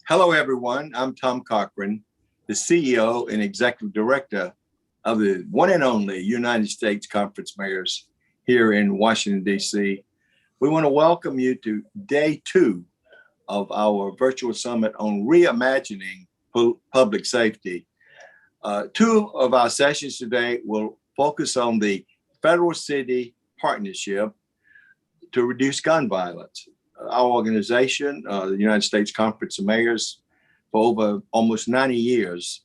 Hello, everyone. I'm Tom Cochran, the CEO and Executive Director of the one and only United States Conference Mayors here in Washington, D.C. We want to welcome you to day 2 of our virtual summit on reimagining public safety. 2 of our sessions today will focus on the federal-city partnership to reduce gun violence. Our organization, the United States Conference of Mayors, for over almost 90 years,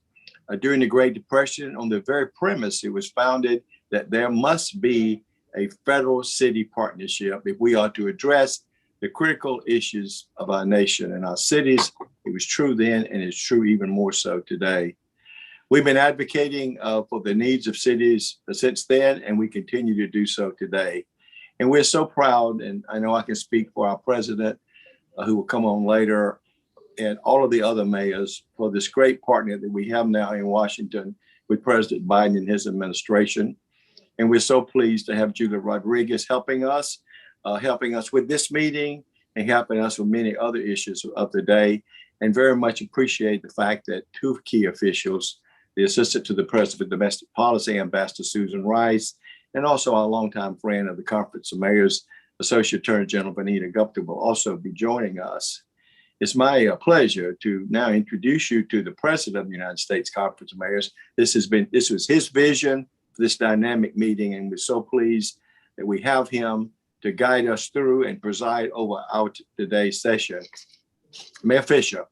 during the Great Depression, on the very premise it was founded that there must be a federal-city partnership if we are to address the critical issues of our nation and our cities. It was true then, and it's true even more so today. We've been advocating for the needs of cities since then, and we continue to do so today. And we're so proud, and I know I can speak for our president, who will come on later, and all of the other mayors, for this great partner that we have now in Washington with President Biden and his administration. And we're so pleased to have Julia Rodriguez helping us with this meeting and helping us with many other issues of the day. And very much appreciate the fact that 2 key officials, the Assistant to the President of Domestic Policy, Ambassador Susan Rice, and also our longtime friend of the Conference of Mayors, Associate Attorney General Vanita Gupta, will also be joining us. It's my pleasure to now introduce you to the President of the United States Conference of Mayors. This was his vision for this dynamic meeting, and we're so pleased that we have him to guide us through and preside over our today's session. Mayor Fischer.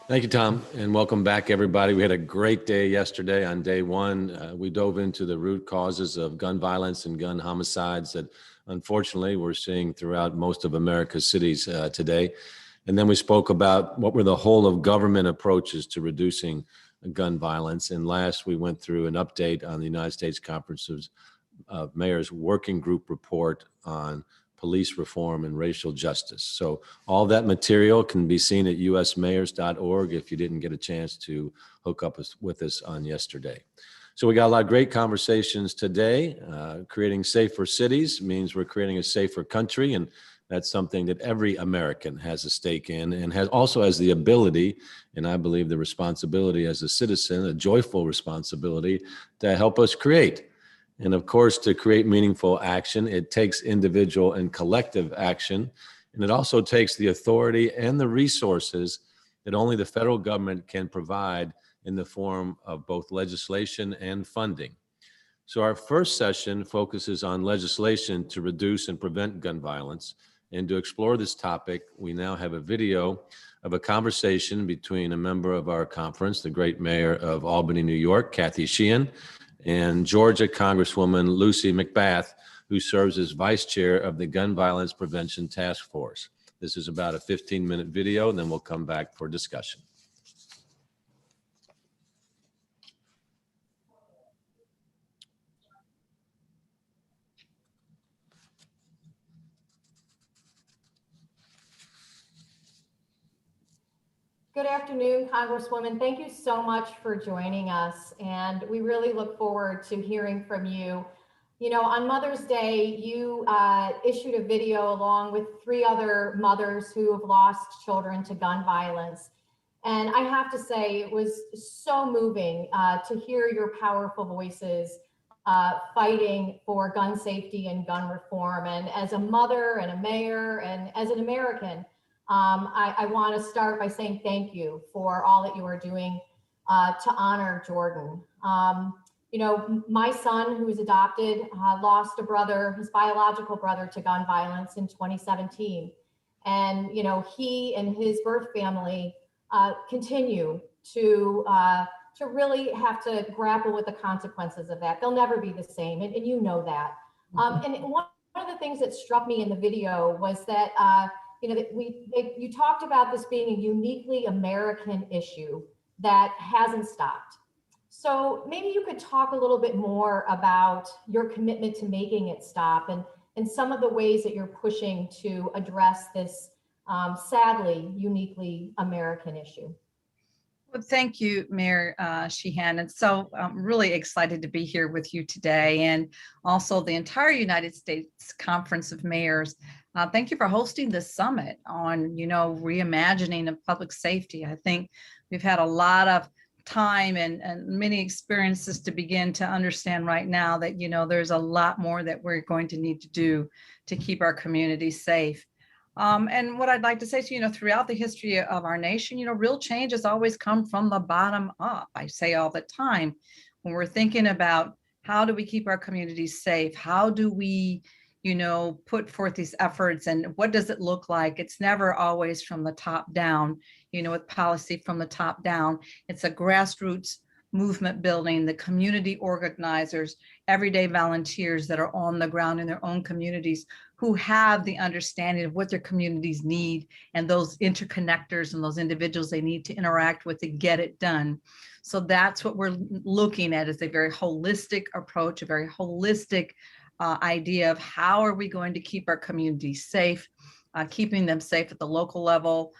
Thank you, Tom, and welcome back, everybody. We had a great day yesterday. On day 1, we dove into the root causes of gun violence and gun homicides that, unfortunately, we're seeing throughout most of America's cities today. And then we spoke about what were the whole of government approaches to reducing gun violence. And last, we went through an update on the United States Conference of Mayors Working Group report on police reform and racial justice. So all that material can be seen at usmayors.org if you didn't get a chance to hook up with us on yesterday. So we got a lot of great conversations today. Creating safer cities means we're creating a safer country, and that's something that every American has a stake in and also has the ability, and I believe the responsibility as a citizen, a joyful responsibility to help us create. And of course, to create meaningful action, it takes individual and collective action. And it also takes the authority and the resources that only the federal government can provide in the form of both legislation and funding. So our first session focuses on legislation to reduce and prevent gun violence. And to explore this topic, we now have a video of a conversation between a member of our conference, the great mayor of Albany, New York, Kathy Sheehan, and Georgia Congresswoman Lucy Mcbath, who serves as vice chair of the Gun Violence Prevention Task Force. This is about a 15-minute video, and then we'll come back for discussion. Good afternoon, Congresswoman. Thank you so much for joining us, and we really look forward to hearing from you. You know, on Mother's Day, you issued a video along with 3 other mothers who have lost children to gun violence. And I have to say, it was so moving to hear your powerful voices fighting for gun safety and gun reform. And as a mother and a mayor and as an American, I want to start by saying thank you for all that you are doing to honor Jordan. You know, my son, who's adopted, lost a brother, his biological brother, to gun violence in 2017. And, you know, he and his birth family continue to really have to grapple with the consequences of that. They'll never be the same, and you know that. And one of the things that struck me in the video was that you know, that you talked about this being a uniquely American issue that hasn't stopped. So maybe you could talk a little bit more about your commitment to making it stop and some of the ways that you're pushing to address this sadly uniquely American issue. Well, thank you, Mayor Sheehan. And so I'm really excited to be here with you today, and also the entire United States Conference of Mayors. Thank you for hosting this summit on, reimagining of public safety. I think we've had a lot of time and many experiences to begin to understand right now that, there's a lot more that we're going to need to do to keep our communities safe. And what I'd like to say is, throughout the history of our nation, real change has always come from the bottom up. I say all the time, when we're thinking about how do we keep our communities safe, how do we, put forth these efforts, and what does it look like? It's never always from the top down, with policy from the top down. It's a grassroots movement building, the community organizers, everyday volunteers that are on the ground in their own communities, who have the understanding of what their communities need and those interconnectors and those individuals they need to interact with to get it done. So that's what we're looking at, is a very holistic approach, a very holistic idea of how are we going to keep our communities safe, keeping them safe at the local level.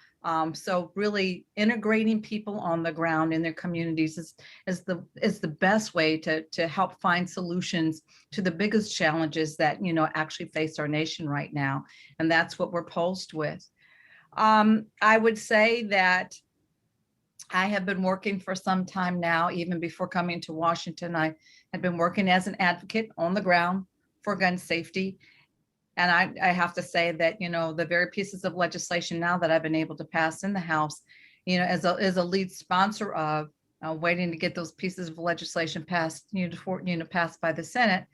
So really integrating people on the ground in their communities is the best way to help find solutions to the biggest challenges that, actually face our nation right now. And that's what we're posed with. I would say that I have been working for some time now. Even before coming to Washington, I had been working as an advocate on the ground for gun safety. And I have to say that, the very pieces of legislation now that I've been able to pass in the House, as a lead sponsor of, waiting to get those pieces of legislation passed, passed by the Senate,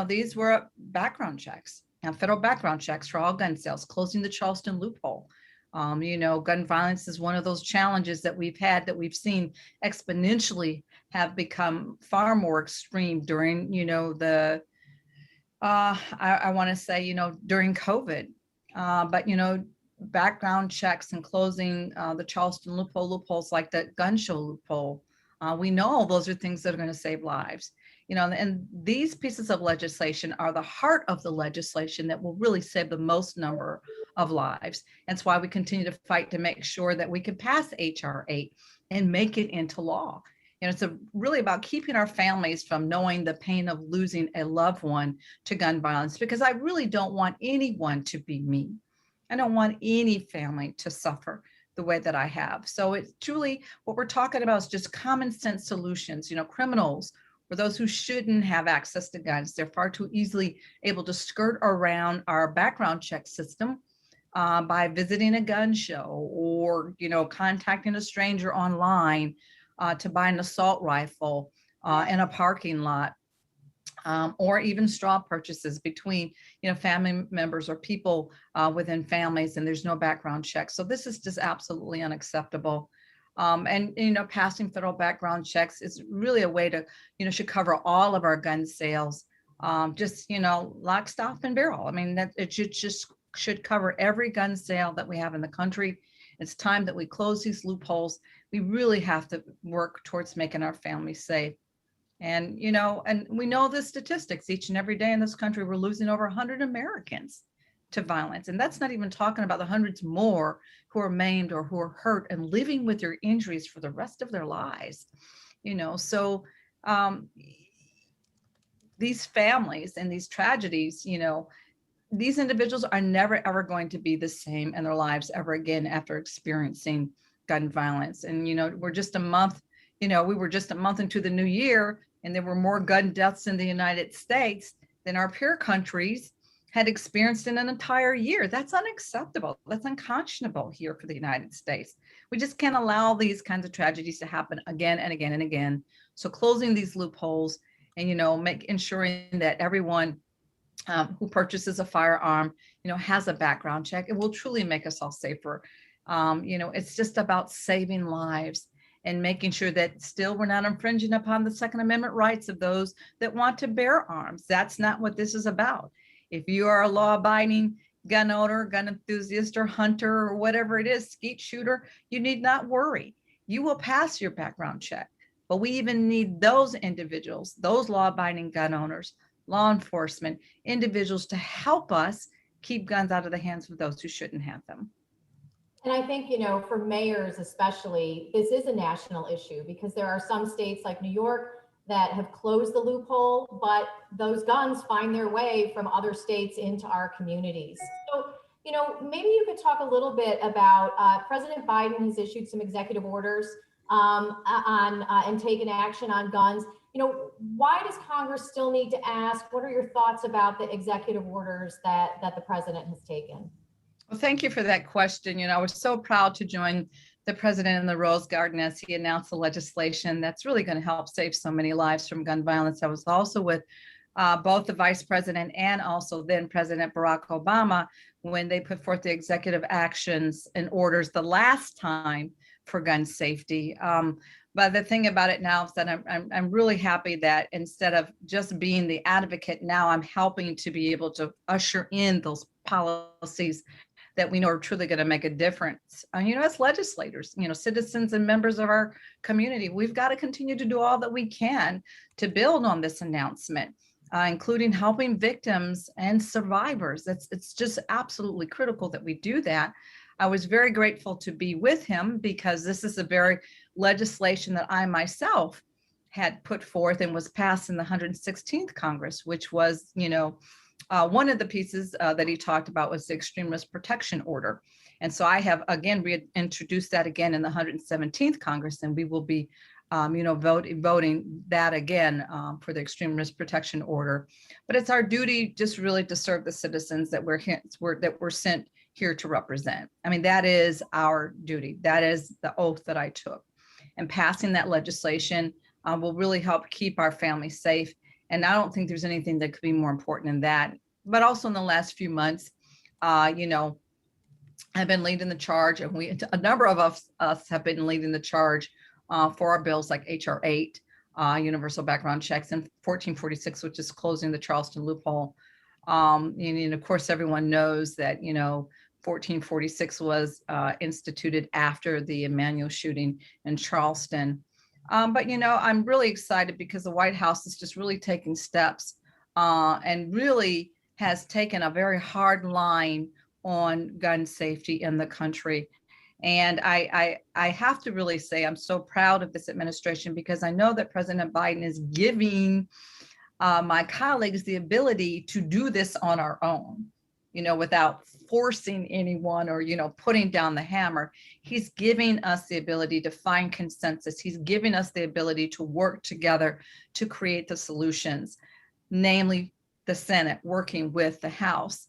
these were background checks, federal background checks for all gun sales, closing the Charleston loophole. Gun violence is one of those challenges that we've had, that we've seen exponentially have become far more extreme during, I want to say, during COVID, but, background checks and closing the Charleston loopholes like the gun show loophole. We know those are things that are going to save lives, and these pieces of legislation are the heart of the legislation that will really save the most number of lives. That's why we continue to fight to make sure that we can pass HR 8 and make it into law. It's really about keeping our families from knowing the pain of losing a loved one to gun violence, because I really don't want anyone to be me. I don't want any family to suffer the way that I have. So it's truly what we're talking about is just common sense solutions. Criminals, or those who shouldn't have access to guns, they're far too easily able to skirt around our background check system by visiting a gun show, or contacting a stranger online to buy an assault rifle in a parking lot, or even straw purchases between, family members or people within families, and there's no background check. So this is just absolutely unacceptable. And, passing federal background checks is really a way to, should cover all of our gun sales, just, lock, stock, and barrel. I mean, that it should cover every gun sale that we have in the country. It's time that we close these loopholes. We really have to work towards making our families safe. And, and we know the statistics. Each and every day in this country, we're losing over 100 Americans to violence. And that's not even talking about the hundreds more who are maimed or who are hurt and living with their injuries for the rest of their lives. So these families and these tragedies, these individuals are never, ever going to be the same in their lives ever again after experiencing gun violence. And, we're just a month, we were just a month into the new year, and there were more gun deaths in the United States than our peer countries had experienced in an entire year. That's unacceptable. That's unconscionable here for the United States. We just can't allow these kinds of tragedies to happen again and again and again. So closing these loopholes and, ensuring that everyone who purchases a firearm, has a background check, it will truly make us all safer. It's just about saving lives and making sure that still we're not infringing upon the Second Amendment rights of those that want to bear arms. That's not what this is about. If you are a law-abiding gun owner, gun enthusiast, or hunter, or whatever it is, skeet shooter, you need not worry. You will pass your background check. But we even need those individuals, those law-abiding gun owners, law enforcement, individuals to help us keep guns out of the hands of those who shouldn't have them. And I think, for mayors especially, this is a national issue because there are some states like New York that have closed the loophole, but those guns find their way from other states into our communities. So, maybe you could talk a little bit about President Biden has issued some executive orders and taken action on guns. Why does Congress still need to ask? What are your thoughts about the executive orders that the president has taken? Well, thank you for that question. I was so proud to join the president in the Rose Garden as he announced the legislation that's really going to help save so many lives from gun violence. I was also with both the vice president and also then President Barack Obama when they put forth the executive actions and orders the last time for gun safety. But the thing about it now is that I'm really happy that instead of just being the advocate, now I'm helping to be able to usher in those policies that we know are truly going to make a difference. As legislators, citizens and members of our community, we've got to continue to do all that we can to build on this announcement, including helping victims and survivors. It's just absolutely critical that we do that. I was very grateful to be with him because this is the very legislation that I myself had put forth and was passed in the 116th Congress, which was, one of the pieces that he talked about was the Extremist Protection Order. And so I have, again, reintroduced that again in the 117th Congress, and we will be, voting that again for the Extremist Protection Order. But it's our duty just really to serve the citizens that we're sent here to represent. I mean, that is our duty. That is the oath that I took. And passing that legislation will really help keep our families safe. And I don't think there's anything that could be more important than that. But also in the last few months, I've been leading the charge, and a number of us have been leading the charge for our bills like H.R. 8, universal background checks, and 1446, which is closing the Charleston loophole. And of course, everyone knows that, 1446 was instituted after the Emmanuel shooting in Charleston. But, I'm really excited because the White House is just really taking steps and really has taken a very hard line on gun safety in the country. And I have to really say I'm so proud of this administration because I know that President Biden is giving my colleagues the ability to do this on our own, without forcing anyone or, putting down the hammer. He's giving us the ability to find consensus. He's giving us the ability to work together to create the solutions, namely the Senate working with the House.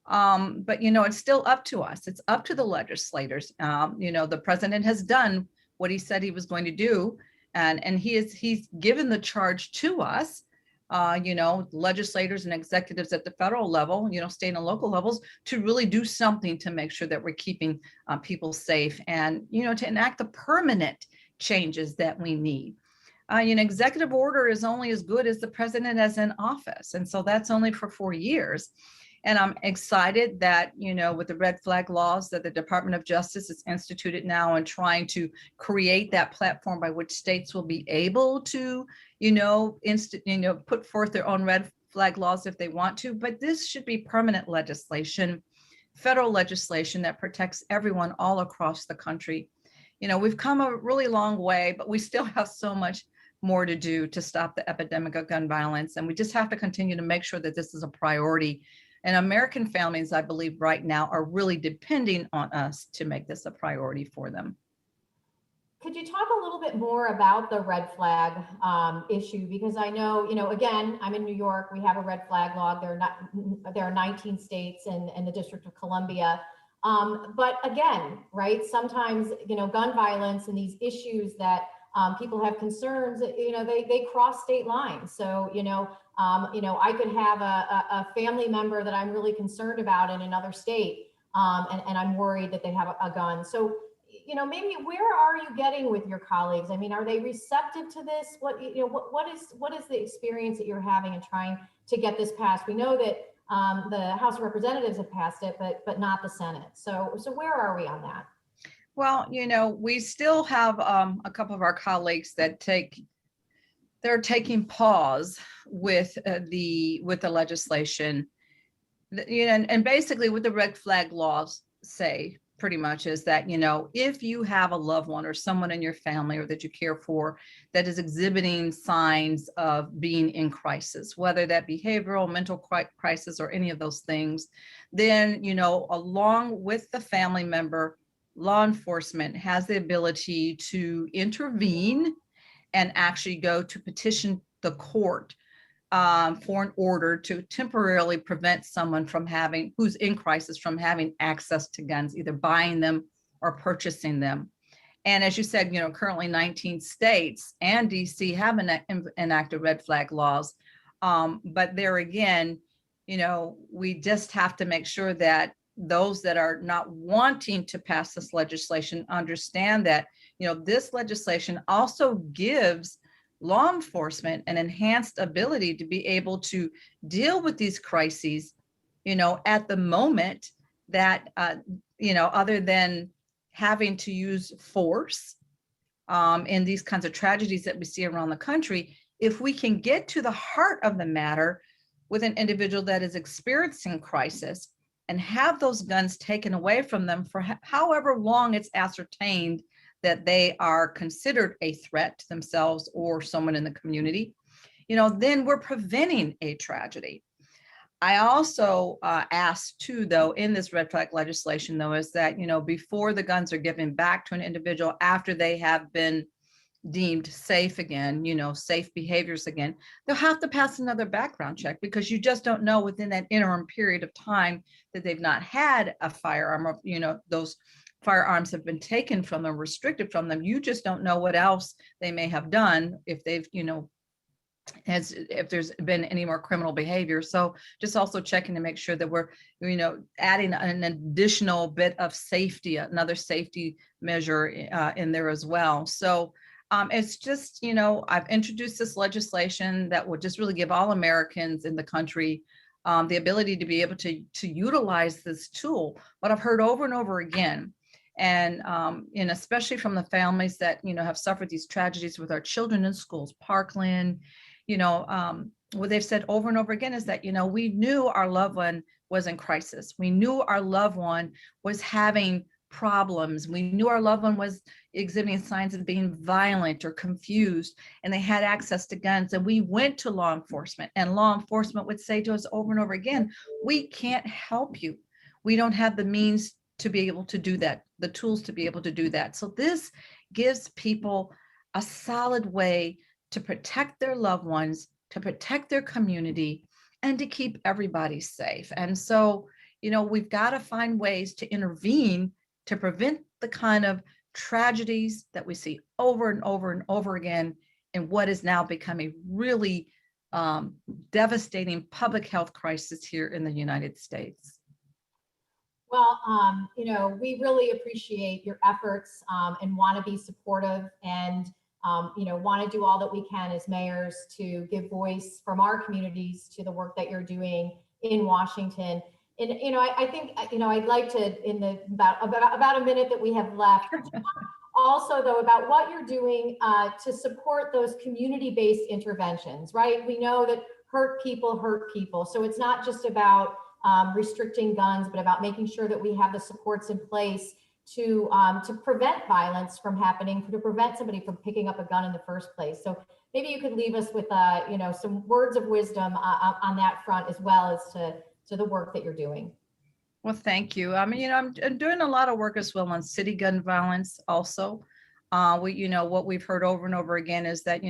But, it's still up to us. It's up to the legislators. The president has done what he said he was going to do. And he's given the charge to us, legislators and executives at the federal level, state and local levels, to really do something to make sure that we're keeping people safe and, to enact the permanent changes that we need. Executive order is only as good as the president is in office. And so that's only for 4 years. And I'm excited that, with the red flag laws that the Department of Justice has instituted now and trying to create that platform by which states will be able to, put forth their own red flag laws if they want to. But this should be permanent legislation, federal legislation that protects everyone all across the country. We've come a really long way, but we still have so much more to do to stop the epidemic of gun violence. And we just have to continue to make sure that this is a priority. And American families, I believe right now, are really depending on us to make this a priority for them. Could you talk a little bit more about the red flag issue? Because I know, again, I'm in New York. We have a red flag law. There are 19 states and the District of Columbia. But again, right, sometimes, gun violence and these issues that people have concerns, they cross state lines. So, I could have a family member that I'm really concerned about in another state, and I'm worried that they have a gun. So, maybe where are you getting with your colleagues? I mean, are they receptive to this? What is the experience that you're having in trying to get this passed? We know that the House of Representatives have passed it, but not the Senate. So where are we on that? Well, we still have a couple of our colleagues that they're taking pause with the legislation, and basically what the red flag laws say pretty much is that, if you have a loved one or someone in your family or that you care for that is exhibiting signs of being in crisis, whether that behavioral, mental crisis, or any of those things, then, along with the family member, law enforcement has the ability to intervene and actually go to petition the court for an order to temporarily prevent someone from who's in crisis from having access to guns, either buying them or purchasing them. And as you said, currently 19 states and DC have enacted red flag laws. But there again, we just have to make sure that those that are not wanting to pass this legislation understand that, this legislation also gives law enforcement an enhanced ability to be able to deal with these crises, at the moment that, other than having to use force in these kinds of tragedies that we see around the country. If we can get to the heart of the matter with an individual that is experiencing crisis and have those guns taken away from them for however long it's ascertained that they are considered a threat to themselves or someone in the community, then we're preventing a tragedy. I also asked too, though, in this red flag legislation, though, is that, before the guns are given back to an individual after they have been deemed safe again, safe behaviors again, they'll have to pass another background check, because you just don't know within that interim period of time that they've not had a firearm, or, those firearms have been taken from them, restricted from them. You just don't know what else they may have done if they've, if there's been any more criminal behavior. So just also checking to make sure that we're, adding an additional bit of safety, another safety measure in there as well. So it's just, I've introduced this legislation that would just really give all Americans in the country the ability to be able to utilize this tool. But I've heard over and over again, and especially from the families that, have suffered these tragedies with our children in schools, Parkland, what they've said over and over again is that, we knew our loved one was in crisis. We knew our loved one was having problems. We knew our loved one was exhibiting signs of being violent or confused, and they had access to guns. And we went to law enforcement, and law enforcement would say to us over and over again, we can't help you. We don't have the means to be able to do that, the tools to be able to do that. So this gives people a solid way to protect their loved ones, to protect their community, and to keep everybody safe. And so, we've got to find ways to intervene to prevent the kind of tragedies that we see over and over and over again in what is now becoming really devastating public health crisis here in the United States. Well, we really appreciate your efforts and want to be supportive and, want to do all that we can as mayors to give voice from our communities to the work that you're doing in Washington. And, I think, I'd like to, in the about a minute that we have left, also, though, about what you're doing to support those community-based interventions, right? We know that hurt people. So it's not just about restricting guns, but about making sure that we have the supports in place to prevent violence from happening, to prevent somebody from picking up a gun in the first place. So maybe you could leave us with some words of wisdom on that front, as well as to the work that you're doing. Well, thank you. I mean, I'm doing a lot of work as well on city gun violence also. What we've heard over and over again is that,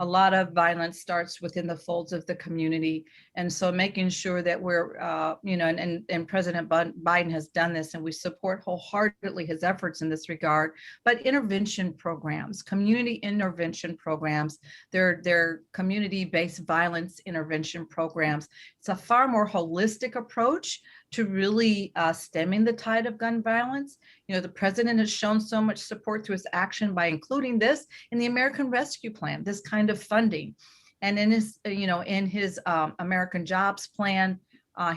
a lot of violence starts within the folds of the community. And so making sure that we're, and President Biden has done this, and we support wholeheartedly his efforts in this regard, but intervention programs, community intervention programs, they're community-based violence intervention programs. It's a far more holistic approach to really stemming the tide of gun violence. The president has shown so much support through his action by including this in the American Rescue Plan, this kind of funding. And in his, American Jobs Plan,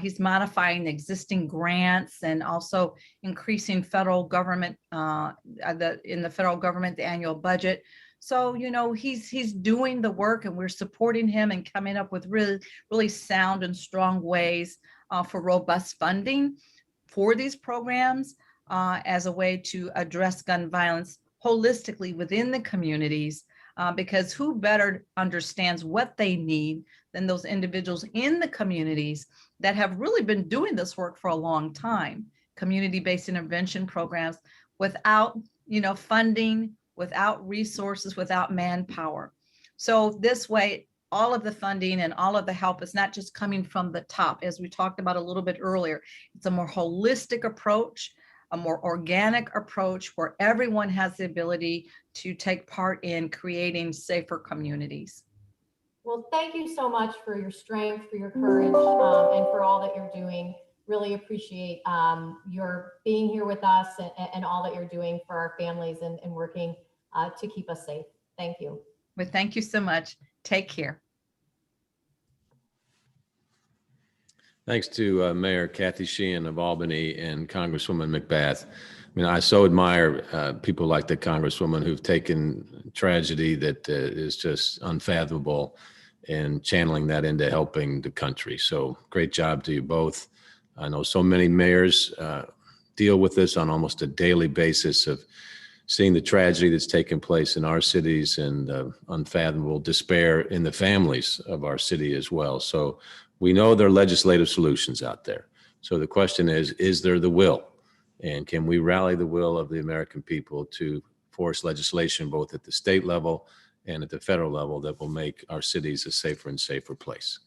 he's modifying existing grants and also increasing federal government, in the federal government, the annual budget. So, he's doing the work, and we're supporting him and coming up with really, really sound and strong ways for robust funding for these programs. as a way to address gun violence holistically within the communities, because who better understands what they need than those individuals in the communities that have really been doing this work for a long time. Community-based intervention programs without, funding, without resources, without manpower. So this way, all of the funding and all of the help is not just coming from the top, as we talked about a little bit earlier. It's a more holistic approach, a more organic approach where everyone has the ability to take part in creating safer communities. Well, thank you so much for your strength, for your courage, and for all that you're doing. Really appreciate your being here with us and all that you're doing for our families and working to keep us safe. Thank you. Well, thank you so much. Take care. Thanks to Mayor Kathy Sheehan of Albany and Congresswoman Mcbath. I mean, I so admire people like the Congresswoman who've taken tragedy that is just unfathomable and channeling that into helping the country. So great job to you both. I know so many mayors deal with this on almost a daily basis of seeing the tragedy that's taken place in our cities and unfathomable despair in the families of our city as well. So we know there are legislative solutions out there. So the question is there the will? And can we rally the will of the American people to force legislation both at the state level and at the federal level that will make our cities a safer and safer place?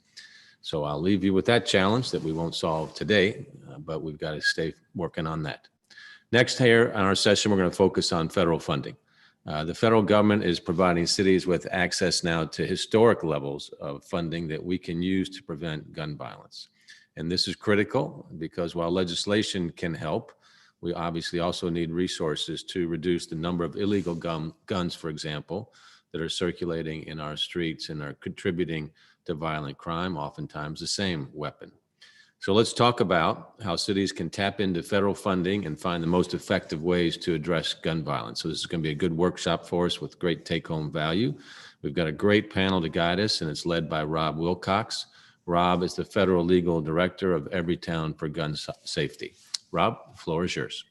So I'll leave you with that challenge that we won't solve today, but we've got to stay working on that. Next here on our session, we're going to focus on federal funding. The federal government is providing cities with access now to historic levels of funding that we can use to prevent gun violence. And this is critical because while legislation can help, we obviously also need resources to reduce the number of illegal guns, for example, that are circulating in our streets and are contributing to violent crime, oftentimes the same weapon. So let's talk about how cities can tap into federal funding and find the most effective ways to address gun violence. So this is going to be a good workshop for us with great take-home value. We've got a great panel to guide us, and it's led by Rob Wilcox. Rob is the Federal Legal Director of Everytown for Gun Safety. Rob, the floor is yours.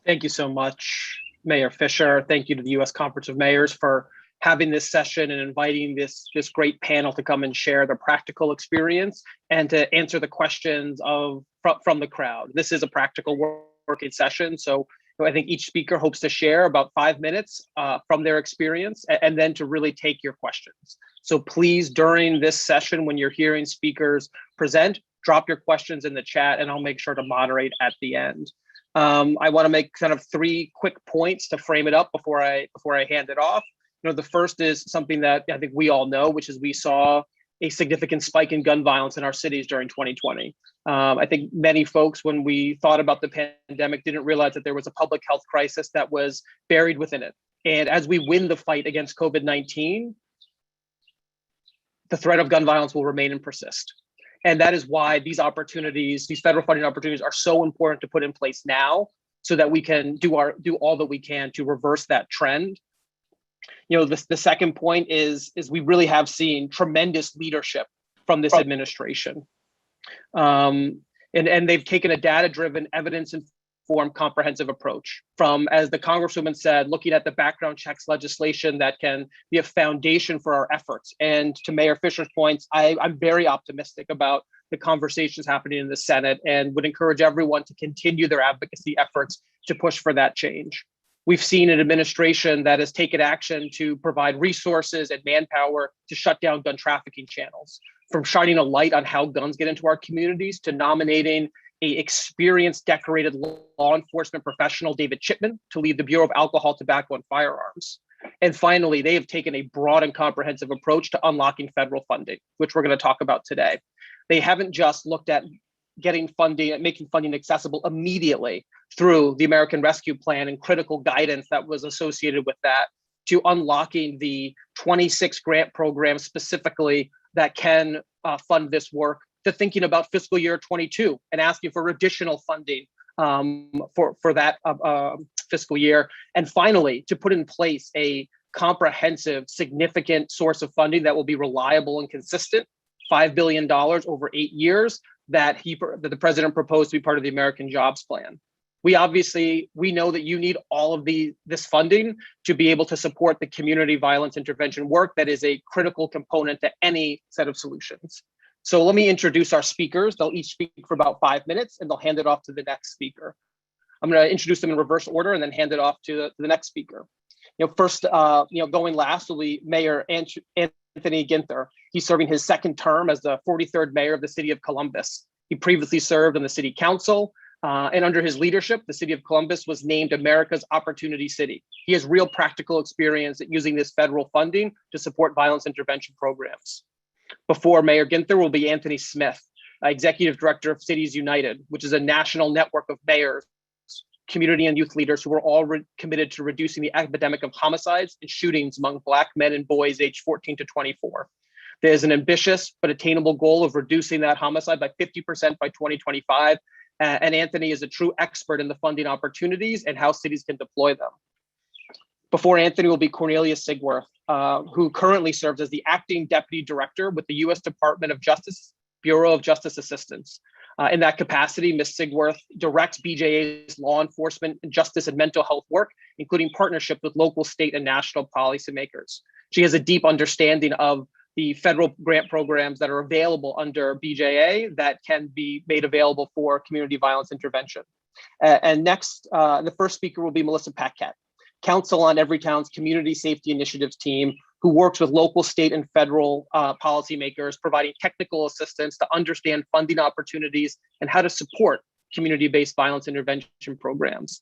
Thank you so much, Mayor Fischer. Thank you to the U.S. Conference of Mayors for having this session and inviting this great panel to come and share their practical experience and to answer the questions from the crowd. This is a practical working session, so I think each speaker hopes to share about 5 minutes from their experience and then to really take your questions. So please, during this session, when you're hearing speakers present, drop your questions in the chat and I'll make sure to moderate at the end. I want to make kind of 3 quick points to frame it up before I hand it off. The first is something that I think we all know, which is we saw a significant spike in gun violence in our cities during 2020. I think many folks, when we thought about the pandemic, didn't realize that there was a public health crisis that was buried within it. And as we win the fight against COVID-19, the threat of gun violence will remain and persist. And that is why these opportunities, these federal funding opportunities, are so important to put in place now so that we can do all that we can to reverse that trend. The second point is we really have seen tremendous leadership from this administration. And they've taken a data-driven, evidence-informed, comprehensive approach from, as the Congresswoman said, looking at the background checks legislation that can be a foundation for our efforts. And to Mayor Fischer's points, I'm very optimistic about the conversations happening in the Senate and would encourage everyone to continue their advocacy efforts to push for that change. We've seen an administration that has taken action to provide resources and manpower to shut down gun trafficking channels, from shining a light on how guns get into our communities to nominating an experienced, decorated law enforcement professional, David Chipman, to lead the Bureau of Alcohol, Tobacco, and Firearms. And finally, they have taken a broad and comprehensive approach to unlocking federal funding, which we're going to talk about today. They haven't just looked at getting funding and making funding accessible immediately through the American Rescue Plan and critical guidance that was associated with that, to unlocking the 26 grant programs specifically that can fund this work, to thinking about fiscal year 22 and asking for additional funding for that fiscal year. And finally, to put in place a comprehensive, significant source of funding that will be reliable and consistent, $5 billion over 8 years, that the president proposed to be part of the American Jobs Plan. We know that you need all of this funding to be able to support the community violence intervention work that is a critical component to any set of solutions. So let me introduce our speakers. They'll each speak for about 5 minutes and they'll hand it off to the next speaker. I'm going to introduce them in reverse order and then hand it off to the next speaker. First, going last will be Mayor Anthony Ginther. He's serving his second term as the 43rd mayor of the city of Columbus. He previously served on the city council, and under his leadership, the city of Columbus was named America's Opportunity City. He has real practical experience at using this federal funding to support violence intervention programs. Before Mayor Ginther will be Anthony Smith, Executive Director of Cities United, which is a national network of mayors, community and youth leaders who are all committed to reducing the epidemic of homicides and shootings among Black men and boys aged 14 to 24. There's an ambitious but attainable goal of reducing that homicide by 50% by 2025. And Anthony is a true expert in the funding opportunities and how cities can deploy them. Before Anthony will be Cornelia Sigworth, who currently serves as the acting deputy director with the U.S. Department of Justice, Bureau of Justice Assistance. In that capacity, Ms. Sigworth directs BJA's law enforcement, justice, and mental health work, including partnership with local, state, and national policymakers. She has a deep understanding of the federal grant programs that are available under BJA that can be made available for community violence intervention. And next, the first speaker will be Melissa Paquette, Council on Everytown's Community Safety Initiatives team, who works with local, state, and federal policymakers, providing technical assistance to understand funding opportunities and how to support community-based violence intervention programs.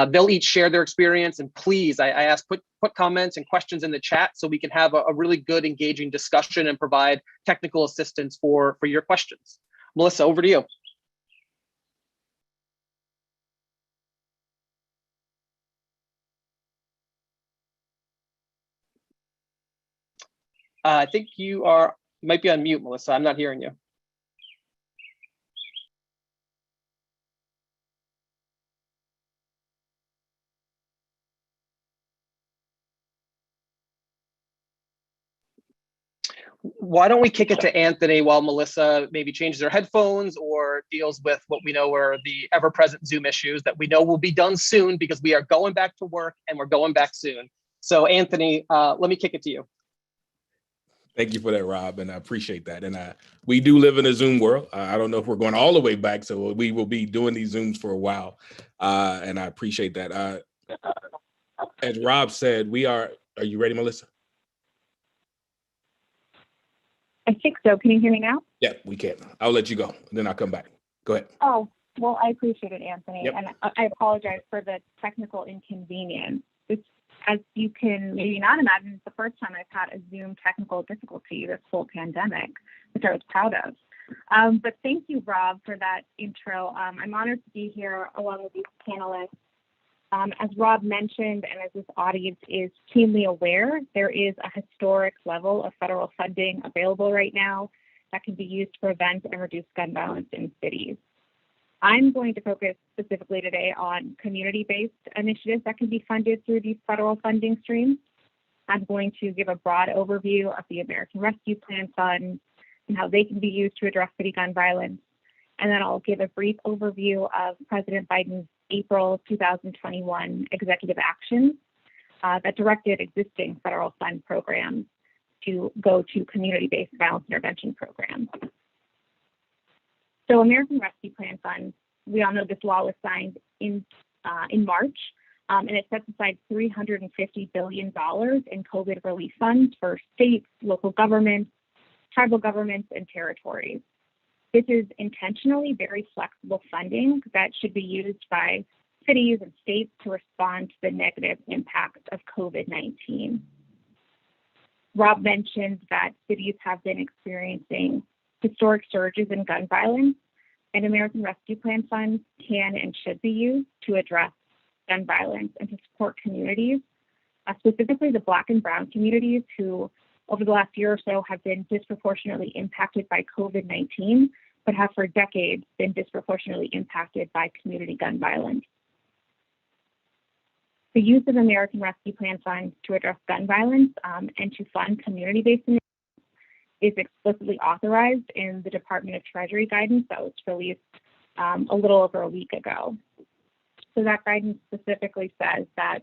They'll each share their experience, and please, I ask, put comments and questions in the chat so we can have a really good, engaging discussion and provide technical assistance for your questions. Melissa, over to you. I think you might be on mute, Melissa. I'm not hearing you. Why don't we kick it to Anthony while Melissa maybe changes her headphones or deals with what we know are the ever-present Zoom issues that we know will be done soon because we are going back to work and we're going back soon. So Anthony, let me kick it to you. Thank you for that, Rob, and I appreciate that. And we do live in a Zoom world. I don't know if we're going all the way back, so we will be doing these Zooms for a while, and I appreciate that. As Rob said, are you ready, Melissa? I think so. Can you hear me now? Yeah, we can. I'll let you go, and then I'll come back. Go ahead. Oh, well, I appreciate it, Anthony. Yep. And I apologize for the technical inconvenience. As you can maybe not imagine, it's the first time I've had a Zoom technical difficulty this whole pandemic, which I was proud of. But thank you, Rob, for that intro. I'm honored to be here along with these panelists. As Rob mentioned, and as this audience is keenly aware, there is a historic level of federal funding available right now that can be used to prevent and reduce gun violence in cities. I'm going to focus specifically today on community-based initiatives that can be funded through these federal funding streams. I'm going to give a broad overview of the American Rescue Plan funds and how they can be used to address city gun violence. And then I'll give a brief overview of President Biden's April 2021 executive actions that directed existing federal fund programs to go to community-based violence intervention programs. So American Rescue Plan funds, we all know this law was signed in March, and it sets aside $350 billion in COVID relief funds for states, local governments, tribal governments, and territories. This is intentionally very flexible funding that should be used by cities and states to respond to the negative impacts of COVID-19. Rob mentioned that cities have been experiencing historic surges in gun violence, and American Rescue Plan funds can and should be used to address gun violence and to support communities, specifically the Black and Brown communities who over the last year or so have been disproportionately impacted by COVID-19, but have for decades been disproportionately impacted by community gun violence. The use of American Rescue Plan funds to address gun violence and to fund community-based initiatives is explicitly authorized in the Department of Treasury guidance that was released a little over a week ago. So that guidance specifically says that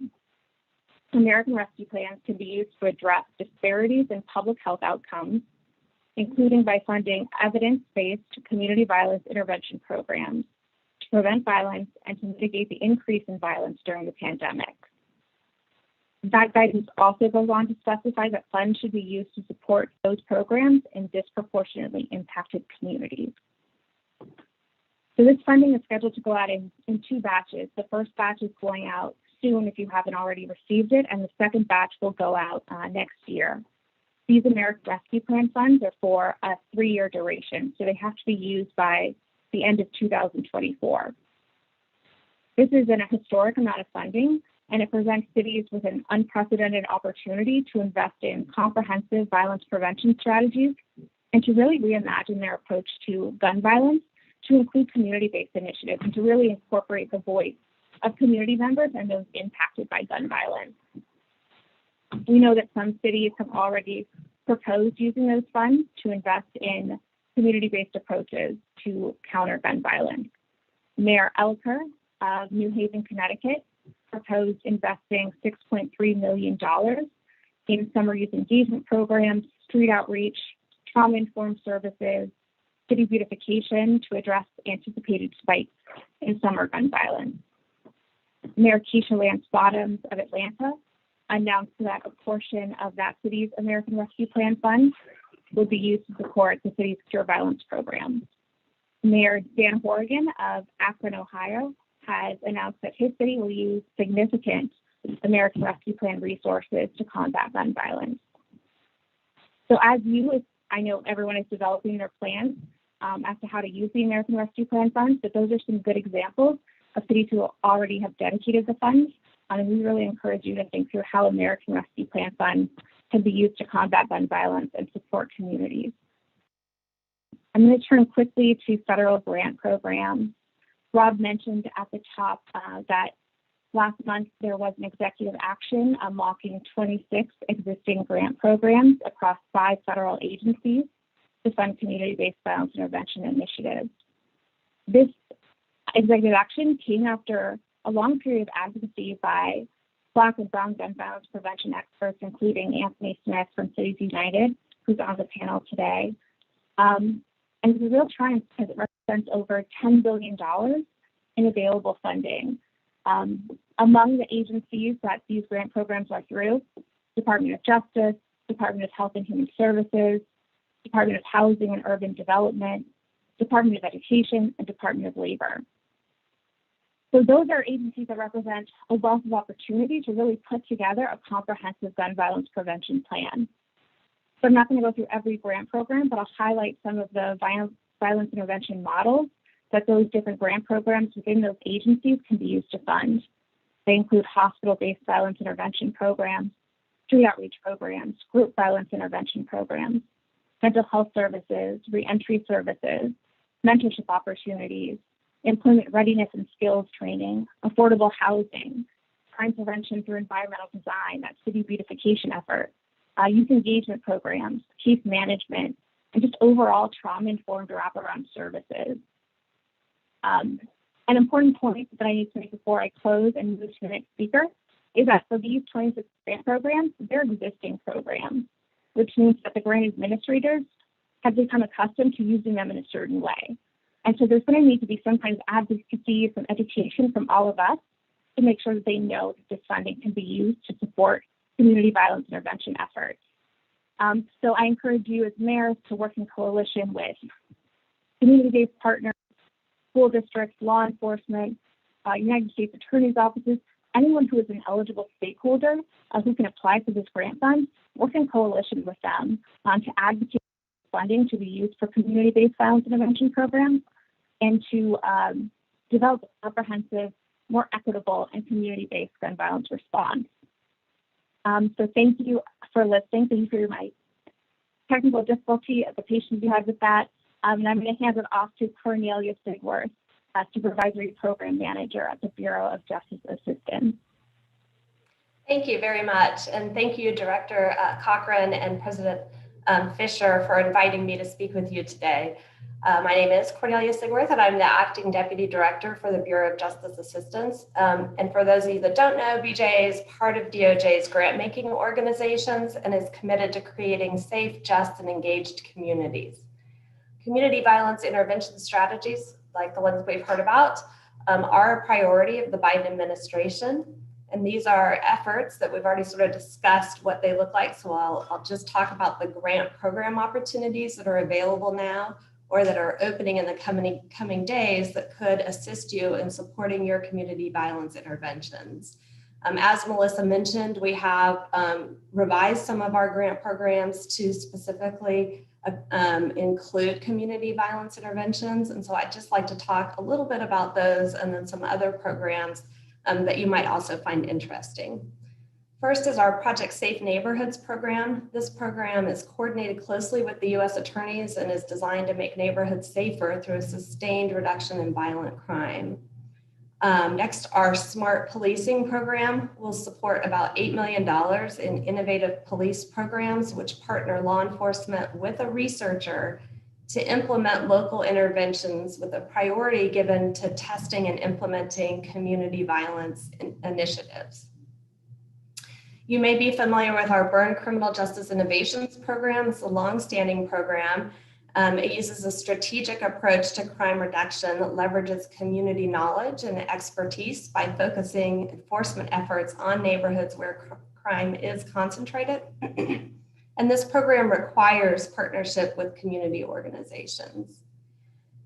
American Rescue Plans can be used to address disparities in public health outcomes, including by funding evidence-based community violence intervention programs to prevent violence and to mitigate the increase in violence during the pandemic. That guidance also goes on to specify that funds should be used to support those programs in disproportionately impacted communities. So this funding is scheduled to go out in 2 batches. The first batch is going out soon if you haven't already received it, and the second batch will go out next year. These American Rescue Plan funds are for a 3-year duration, so they have to be used by the end of 2024. This is a historic amount of funding, and it presents cities with an unprecedented opportunity to invest in comprehensive violence prevention strategies and to really reimagine their approach to gun violence to include community-based initiatives and to really incorporate the voice of community members and those impacted by gun violence. We know that some cities have already proposed using those funds to invest in community-based approaches to counter gun violence. Mayor Elker of New Haven, Connecticut, proposed investing $6.3 million in summer youth engagement programs, street outreach, trauma-informed services, city beautification to address anticipated spikes in summer gun violence. Mayor Keisha Lance Bottoms of Atlanta announced that a portion of that city's American Rescue Plan funds would be used to support the city's cure violence program. Mayor Dan Horrigan of Akron, Ohio, has announced that his city will use significant American Rescue Plan resources to combat gun violence. So I know everyone is developing their plans as to how to use the American Rescue Plan funds, but those are some good examples of cities who already have dedicated the funds. And we really encourage you to think through how American Rescue Plan funds can be used to combat gun violence and support communities. I'm going to turn quickly to federal grant programs. Rob mentioned at the top that last month there was an executive action unlocking 26 existing grant programs across 5 federal agencies to fund community-based violence intervention initiatives. This executive action came after a long period of advocacy by Black and Brown gun violence prevention experts, including Anthony Smith from Cities United, who's on the panel today. And it's a real triumph because it represents over $10 billion in available funding. Among the agencies that these grant programs are through, Department of Justice, Department of Health and Human Services, Department of Housing and Urban Development, Department of Education, and Department of Labor. So those are agencies that represent a wealth of opportunity to really put together a comprehensive gun violence prevention plan. So I'm not going to go through every grant program, but I'll highlight some of the violence intervention models that those different grant programs within those agencies can be used to fund. They include hospital-based violence intervention programs, street outreach programs, group violence intervention programs, mental health services, reentry services, mentorship opportunities, employment readiness and skills training, affordable housing, crime prevention through environmental design, that city beautification effort, youth engagement programs, case management, and just overall trauma-informed wraparound services. An important point that I need to make before I close and move to the next speaker is that for these 26 grant programs, they're existing programs, which means that the grant administrators have become accustomed to using them in a certain way. And so there's going to need to be some kind of advocacy, some education from all of us to make sure that they know that this funding can be used to support community violence intervention efforts. So I encourage you as mayors to work in coalition with community-based partners, school districts, law enforcement, United States Attorney's offices, anyone who is an eligible stakeholder who can apply for this grant fund, work in coalition with them to advocate funding to be used for community-based violence intervention programs and to develop a comprehensive, more equitable, and community-based gun violence response. So thank you for listening. Thank you for my technical difficulty, the patience you had with that. And I'm going to hand it off to Cornelia Sigworth, Supervisory Program Manager at the Bureau of Justice Assistance. Thank you very much. And thank you, Director Cochran and President Fischer for inviting me to speak with you today. My name is Cornelia Sigworth, and I'm the Acting Deputy Director for the Bureau of Justice Assistance. And for those of you that don't know, BJA is part of DOJ's grant-making organizations and is committed to creating safe, just, and engaged communities. Community violence intervention strategies, like the ones we've heard about, are a priority of the Biden administration. And these are efforts that we've already sort of discussed what they look like. So I'll just talk about the grant program opportunities that are available now or that are opening in the coming days that could assist you in supporting your community violence interventions. As Melissa mentioned, we have revised some of our grant programs to specifically include community violence interventions. And so I'd just like to talk a little bit about those and then some other programs that you might also find interesting. First is our Project Safe Neighborhoods program. This program is coordinated closely with the U.S. attorneys and is designed to make neighborhoods safer through a sustained reduction in violent crime. Next, our Smart Policing program will support about $8 million in innovative police programs, which partner law enforcement with a researcher to implement local interventions with a priority given to testing and implementing community violence initiatives. You may be familiar with our Byrne Criminal Justice Innovations program. It's a longstanding program. It uses a strategic approach to crime reduction that leverages community knowledge and expertise by focusing enforcement efforts on neighborhoods where crime is concentrated. And this program requires partnership with community organizations.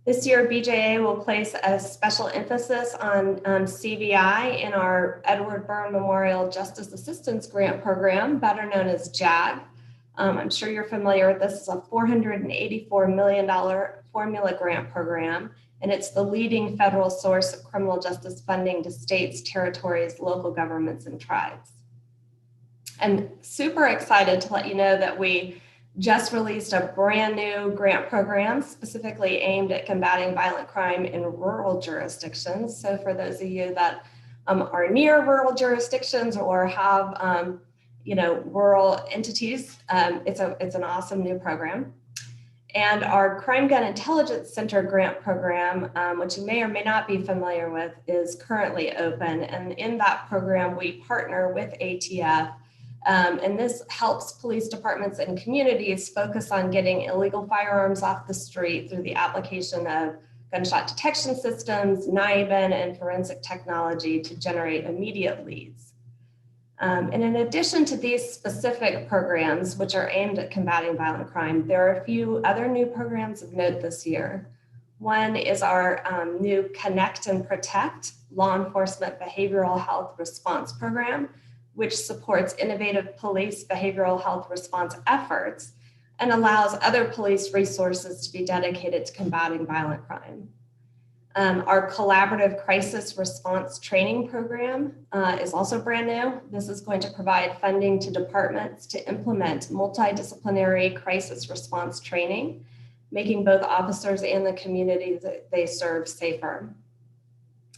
This year, BJA will place a special emphasis on CVI in our Edward Byrne Memorial Justice Assistance Grant Program, better known as JAG. I'm sure you're familiar with this. It's a $484 million formula grant program, and it's the leading federal source of criminal justice funding to states, territories, local governments, and tribes. I'm super excited to let you know that we just released a brand new grant program specifically aimed at combating violent crime in rural jurisdictions. So for those of you that are near rural jurisdictions or have rural entities, it's an awesome new program. And our Crime Gun Intelligence Center grant program, which you may or may not be familiar with, is currently open. And in that program, we partner with ATF. And this helps police departments and communities focus on getting illegal firearms off the street through the application of gunshot detection systems, NIBIN, and forensic technology to generate immediate leads. And in addition to these specific programs, which are aimed at combating violent crime, there are a few other new programs of note this year. One is our new Connect and Protect Law Enforcement Behavioral Health Response Program, which supports innovative police behavioral health response efforts and allows other police resources to be dedicated to combating violent crime. Our collaborative crisis response training program is also brand new. This is going to provide funding to departments to implement multidisciplinary crisis response training, making both officers and the community that they serve safer.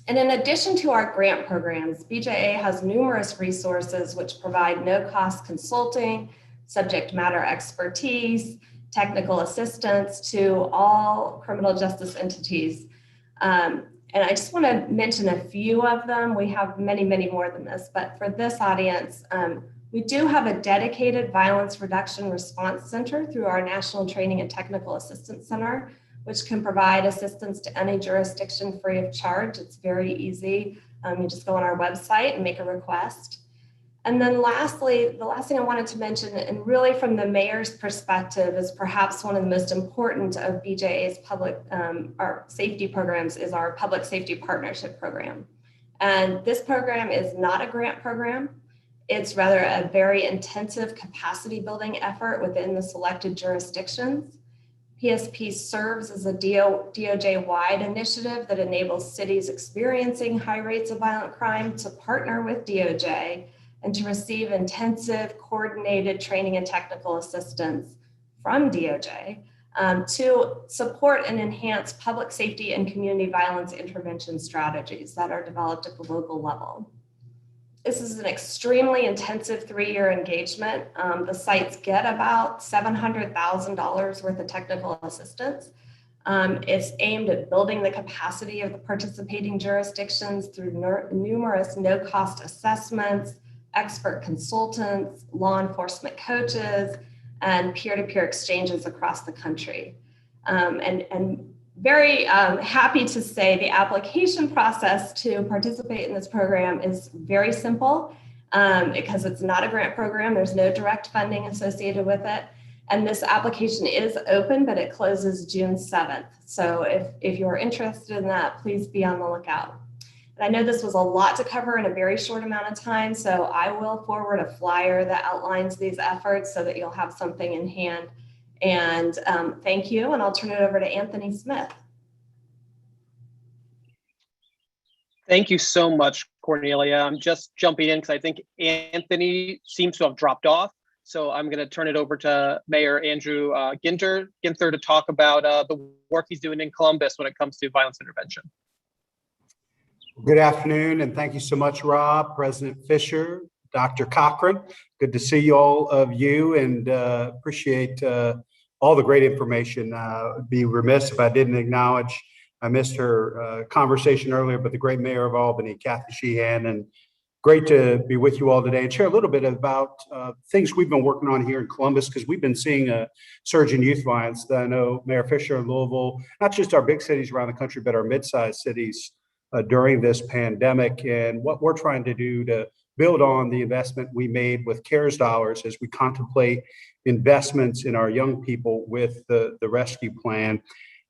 And in addition to our grant programs, BJA has numerous resources which provide no-cost consulting, subject matter expertise, technical assistance to all criminal justice entities. And I just want to mention a few of them. We have many, many more than this, but for this audience, we do have a dedicated violence reduction response center through our National Training and Technical Assistance Center, which can provide assistance to any jurisdiction free of charge. It's very easy. You just go on our website and make a request. And then lastly, the last thing I wanted to mention, and really from the mayor's perspective, is perhaps one of the most important of BJA's public our safety programs is our Public Safety Partnership Program. And this program is not a grant program. It's rather a very intensive capacity building effort within the selected jurisdictions. PSP serves as a DOJ-wide initiative that enables cities experiencing high rates of violent crime to partner with DOJ and to receive intensive, coordinated training and technical assistance from DOJ to support and enhance public safety and community violence intervention strategies that are developed at the local level. This is an extremely intensive 3-year engagement. The sites get about $700,000 worth of technical assistance. It's aimed at building the capacity of the participating jurisdictions through numerous no-cost assessments, expert consultants, law enforcement coaches, and peer-to-peer exchanges across the country. And very happy to say the application process to participate in this program is very simple because it's not a grant program. There's no direct funding associated with it. And this application is open, but it closes June 7th. So if you're interested in that, please be on the lookout. And I know this was a lot to cover in a very short amount of time, so I will forward a flyer that outlines these efforts so that you'll have something in hand. And thank you, and I'll turn it over to Anthony Smith. Thank you so much, Cornelia. I'm just jumping in because I think Anthony seems to have dropped off. So I'm going to turn it over to Mayor Andrew Ginther to talk about the work he's doing in Columbus when it comes to violence intervention. Good afternoon, and thank you so much, Rob, President Fischer, Dr. Cochran. Good to see all of you, and appreciate all the great information. Be remiss if I didn't acknowledge, I missed her conversation earlier, but the great Mayor of Albany, Kathy Sheehan, and great to be with you all today and share a little bit about things we've been working on here in Columbus, because we've been seeing a surge in youth violence that I know Mayor Fischer in Louisville, not just our big cities around the country, but our mid-sized cities during this pandemic, and what we're trying to do to build on the investment we made with CARES dollars as we contemplate investments in our young people with the rescue plan.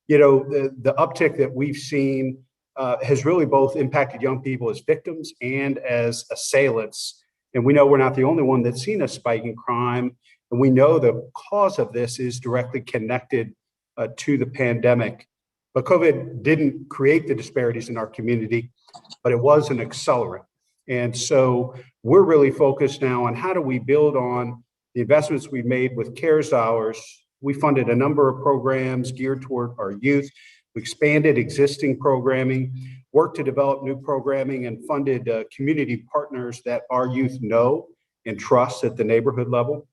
You know, the uptick that we've seen has really both impacted young people as victims and as assailants. And we know we're not the only one that's seen a spike in crime. And we know the cause of this is directly connected to the pandemic. But COVID didn't create the disparities in our community, but it was an accelerant. And so we're really focused now on how do we build on the investments we've made with CARES dollars. We funded a number of programs geared toward our youth. We expanded existing programming, worked to develop new programming, and funded community partners that our youth know and trust at the neighborhood level.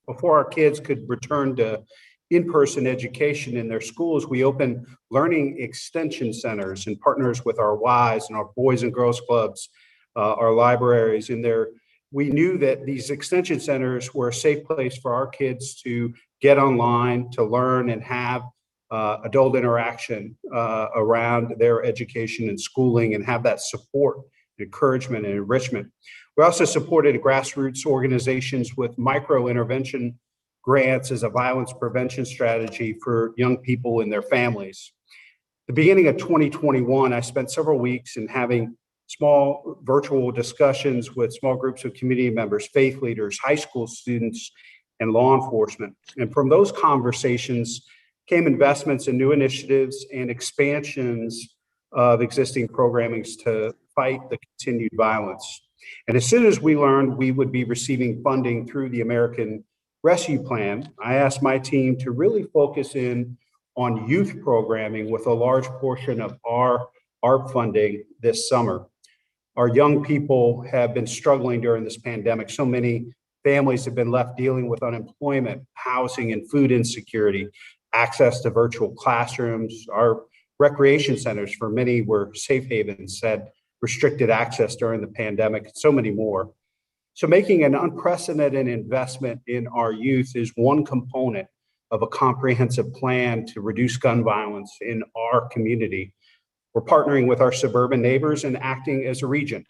Before our kids could return to in-person education in their schools, we opened learning extension centers and partners with our Ys and our Boys and Girls Clubs, our libraries in there. We knew that these extension centers were a safe place for our kids to get online, to learn and have adult interaction around their education and schooling, and have that support, encouragement, and enrichment. We also supported grassroots organizations with micro intervention grants as a violence prevention strategy for young people and their families. The beginning of 2021, I spent several weeks in having small virtual discussions with small groups of community members, faith leaders, high school students, and law enforcement. And from those conversations came investments in new initiatives and expansions of existing programmings to fight the continued violence. And as soon as we learned we would be receiving funding through the American Rescue Plan, I asked my team to really focus in on youth programming with a large portion of our ARP funding this summer. Our young people have been struggling during this pandemic. So many families have been left dealing with unemployment, housing, and food insecurity, access to virtual classrooms. Our recreation centers for many were safe havens, had restricted access during the pandemic, and so many more. So making an unprecedented investment in our youth is one component of a comprehensive plan to reduce gun violence in our community. We're partnering with our suburban neighbors and acting as a region,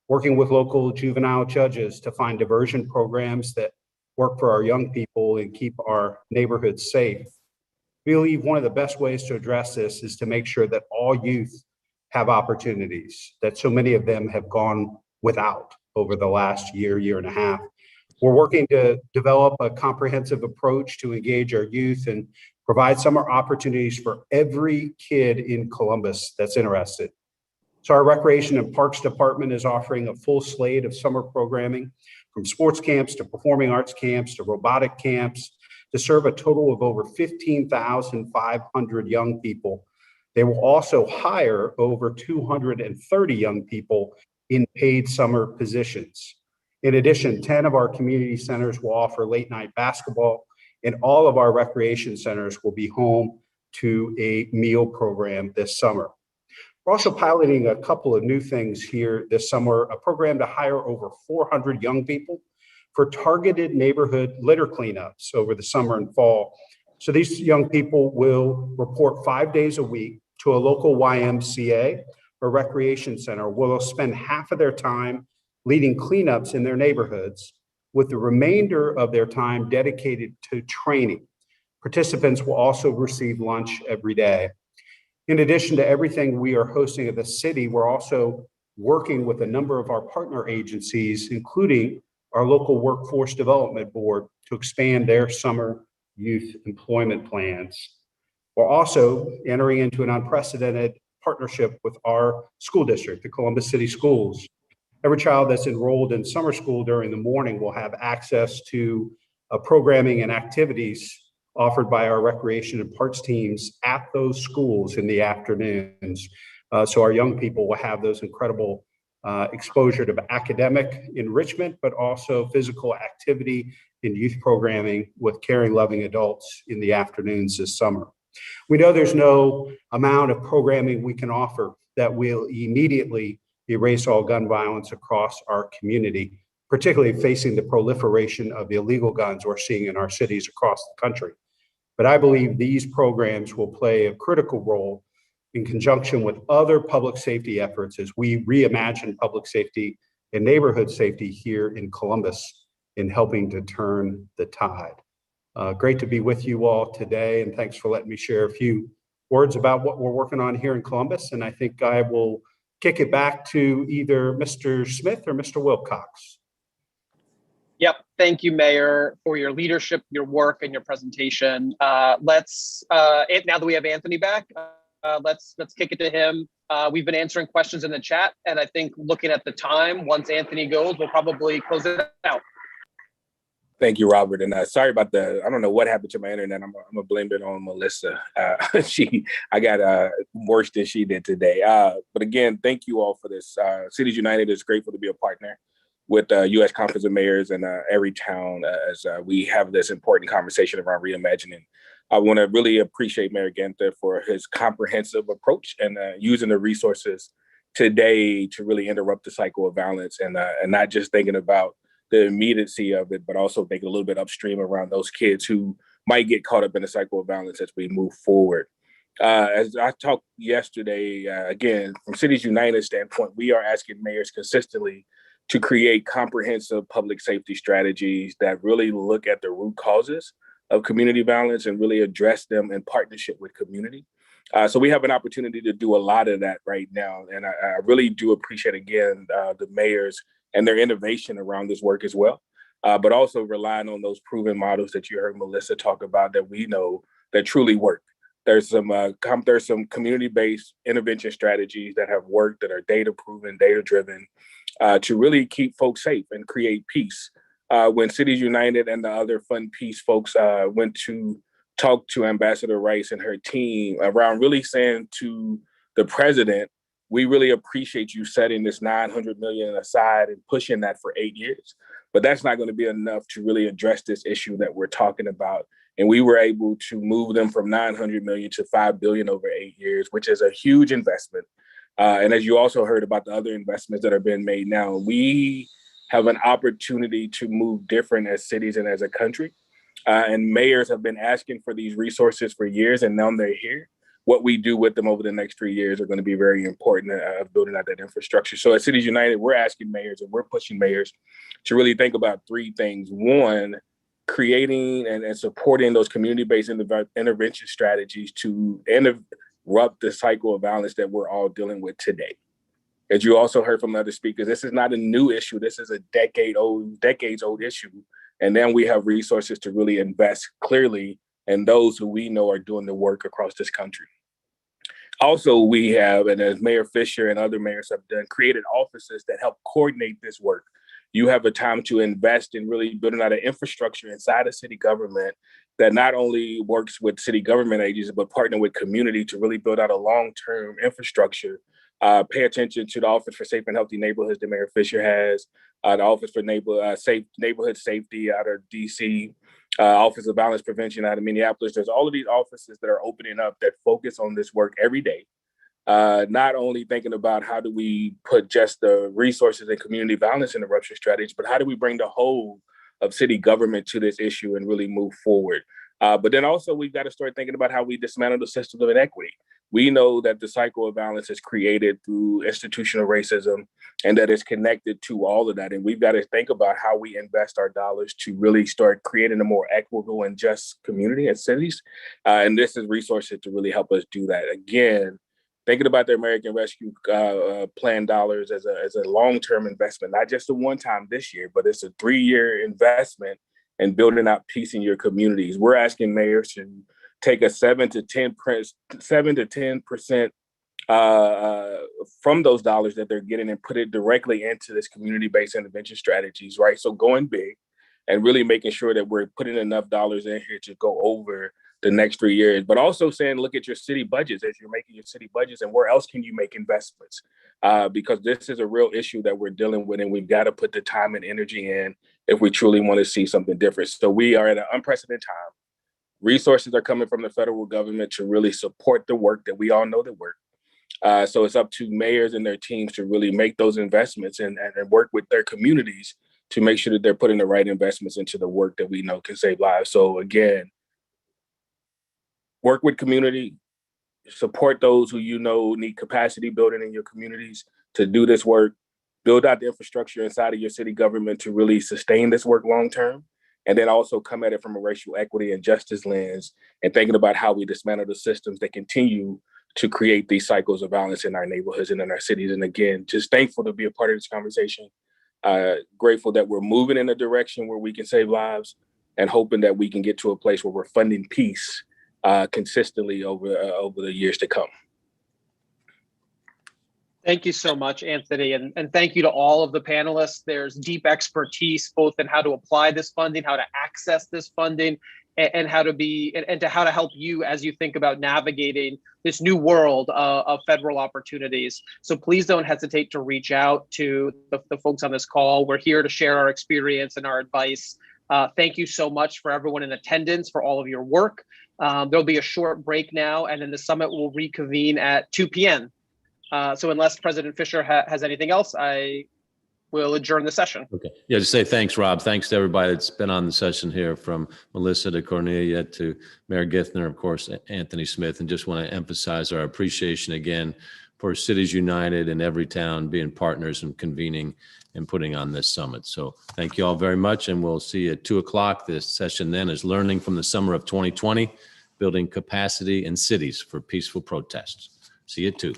working with local juvenile judges to find diversion programs that work for our young people and keep our neighborhoods safe. We believe one of the best ways to address this is to make sure that all youth have opportunities that so many of them have gone without over the last year and a half. We're working to develop a comprehensive approach to engage our youth and provide summer opportunities for every kid in Columbus that's interested. So our Recreation and Parks Department is offering a full slate of summer programming, from sports camps to performing arts camps to robotic camps, to serve a total of over 15,500 young people. They will also hire over 230 young people in paid summer positions. In addition, 10 of our community centers will offer late night basketball, and all of our recreation centers will be home to a meal program this summer. We're also piloting a couple of new things here this summer, a program to hire over 400 young people for targeted neighborhood litter cleanups over the summer and fall. So these young people will report 5 days a week to a local YMCA or recreation center, where they'll spend half of their time leading cleanups in their neighborhoods, with the remainder of their time dedicated to training. Participants will also receive lunch every day. In addition to everything we are hosting at the city, we're also working with a number of our partner agencies, including our local workforce development board, to expand their summer youth employment plans. We're also entering into an unprecedented partnership with our school district, the Columbus City Schools. Every child that's enrolled in summer school during the morning will have access to programming and activities offered by our recreation and parks teams at those schools in the afternoons. So our young people will have those incredible exposure to academic enrichment, but also physical activity and youth programming with caring, loving adults in the afternoons this summer. We know there's no amount of programming we can offer that will immediately erase all gun violence across our community, particularly facing the proliferation of illegal guns we're seeing in our cities across the country. But I believe these programs will play a critical role in conjunction with other public safety efforts as we reimagine public safety and neighborhood safety here in Columbus in helping to turn the tide. Great to be with you all today, and thanks for letting me share a few words about what we're working on here in Columbus. And I think I will kick it back to either Mr. Smith or Mr. Wilcox. Yep. Thank you, Mayor, for your leadership, your work, and your presentation. Now that we have Anthony back, let's kick it to him. We've been answering questions in the chat, and I think looking at the time, once Anthony goes, we'll probably close it out. Thank you, Robert. And sorry about I don't know what happened to my internet. I'm gonna blame it on Melissa. I got worse than she did today. But again, thank you all for this. Cities United is grateful to be a partner with U.S. Conference of Mayors and every town as we have this important conversation around reimagining. I want to really appreciate Mayor Ginther for his comprehensive approach and using the resources today to really interrupt the cycle of violence and not just thinking about the immediacy of it, but also thinking a little bit upstream around those kids who might get caught up in the cycle of violence as we move forward. As I talked yesterday, again, from Cities United standpoint, we are asking mayors consistently to create comprehensive public safety strategies that really look at the root causes of community violence and really address them in partnership with community. So we have an opportunity to do a lot of that right now. And I really do appreciate, again, the mayors and their innovation around this work as well, but also relying on those proven models that you heard Melissa talk about that we know that truly work. There's some community-based intervention strategies that have worked, that are data-proven, data-driven, to really keep folks safe and create peace. When Cities United and the other Fund Peace folks went to talk to Ambassador Rice and her team around really saying to the president, we really appreciate you setting this $900 million aside and pushing that for 8 years. But that's not going to be enough to really address this issue that we're talking about. And we were able to move them from $900 million to $5 billion over 8 years, which is a huge investment. And as you also heard about the other investments that are being made now, we have an opportunity to move different as cities and as a country. And mayors have been asking for these resources for years, and now they're here. What we do with them over the next 3 years are going to be very important of building out that infrastructure. So at Cities United, we're asking mayors and we're pushing mayors to really think about three things. One, creating and supporting those community-based intervention strategies to interrupt the cycle of violence that we're all dealing with today. As you also heard from other speakers, this is not a new issue. This is a decades old issue. And then we have resources to really invest clearly in those who we know are doing the work across this country. Also, we have, and as Mayor Fischer and other mayors have done, created offices that help coordinate this work. You have a time to invest in really building out an infrastructure inside of city government that not only works with city government agencies, but partner with community to really build out a long-term infrastructure Pay attention to the Office for Safe and Healthy Neighborhoods that Mayor Fischer has, the Office for Neighborhood Safety out of DC, Office of Violence Prevention out of Minneapolis. There's all of these offices that are opening up that focus on this work every day. Not only thinking about how do we put just the resources and community violence interruption strategies, but how do we bring the whole of city government to this issue and really move forward. But then also we've got to start thinking about how we dismantle the system of inequity. We know that the cycle of violence is created through institutional racism and that it's connected to all of that. And we've got to think about how we invest our dollars to really start creating a more equitable and just community and cities. And this is resources to really help us do that. Again, thinking about the American Rescue Plan dollars as a long-term investment, not just a one-time this year, but it's a 3-year investment in building out peace in your communities. We're asking mayors to take a 7 to 10% from those dollars that they're getting and put it directly into this community-based intervention strategies, right? So going big and really making sure that we're putting enough dollars in here to go over the next 3 years, but also saying, look at your city budgets as you're making your city budgets and where else can you make investments? Because this is a real issue that we're dealing with and we've got to put the time and energy in if we truly want to see something different. So we are at an unprecedented time. Resources are coming from the federal government to really support the work that we all know that work. So it's up to mayors and their teams to really make those investments and work with their communities to make sure that they're putting the right investments into the work that we know can save lives. So again, work with community, support those who you know need capacity building in your communities to do this work, build out the infrastructure inside of your city government to really sustain this work long-term, and then also come at it from a racial equity and justice lens and thinking about how we dismantle the systems that continue to create these cycles of violence in our neighborhoods and in our cities. And again, just thankful to be a part of this conversation. Grateful that we're moving in a direction where we can save lives and hoping that we can get to a place where we're funding peace consistently over the years to come. Thank you so much, Anthony. And thank you to all of the panelists. There's deep expertise both in how to apply this funding, how to access this funding, and how to help you as you think about navigating this new world of federal opportunities. So please don't hesitate to reach out to the folks on this call. We're here to share our experience and our advice. Thank you so much for everyone in attendance, for all of your work. There'll be a short break now, and then the summit will reconvene at 2 p.m. So unless President Fischer has anything else, I will adjourn the session. Okay. Yeah, just say thanks, Rob. Thanks to everybody that's been on the session here, from Melissa to Cornelia to Mayor Ginther, of course, Anthony Smith, and just want to emphasize our appreciation again for Cities United and every town being partners and convening and putting on this summit. So thank you all very much, and we'll see you at 2 o'clock. This session then is Learning from the Summer of 2020, Building Capacity in Cities for Peaceful Protests. See you at 2.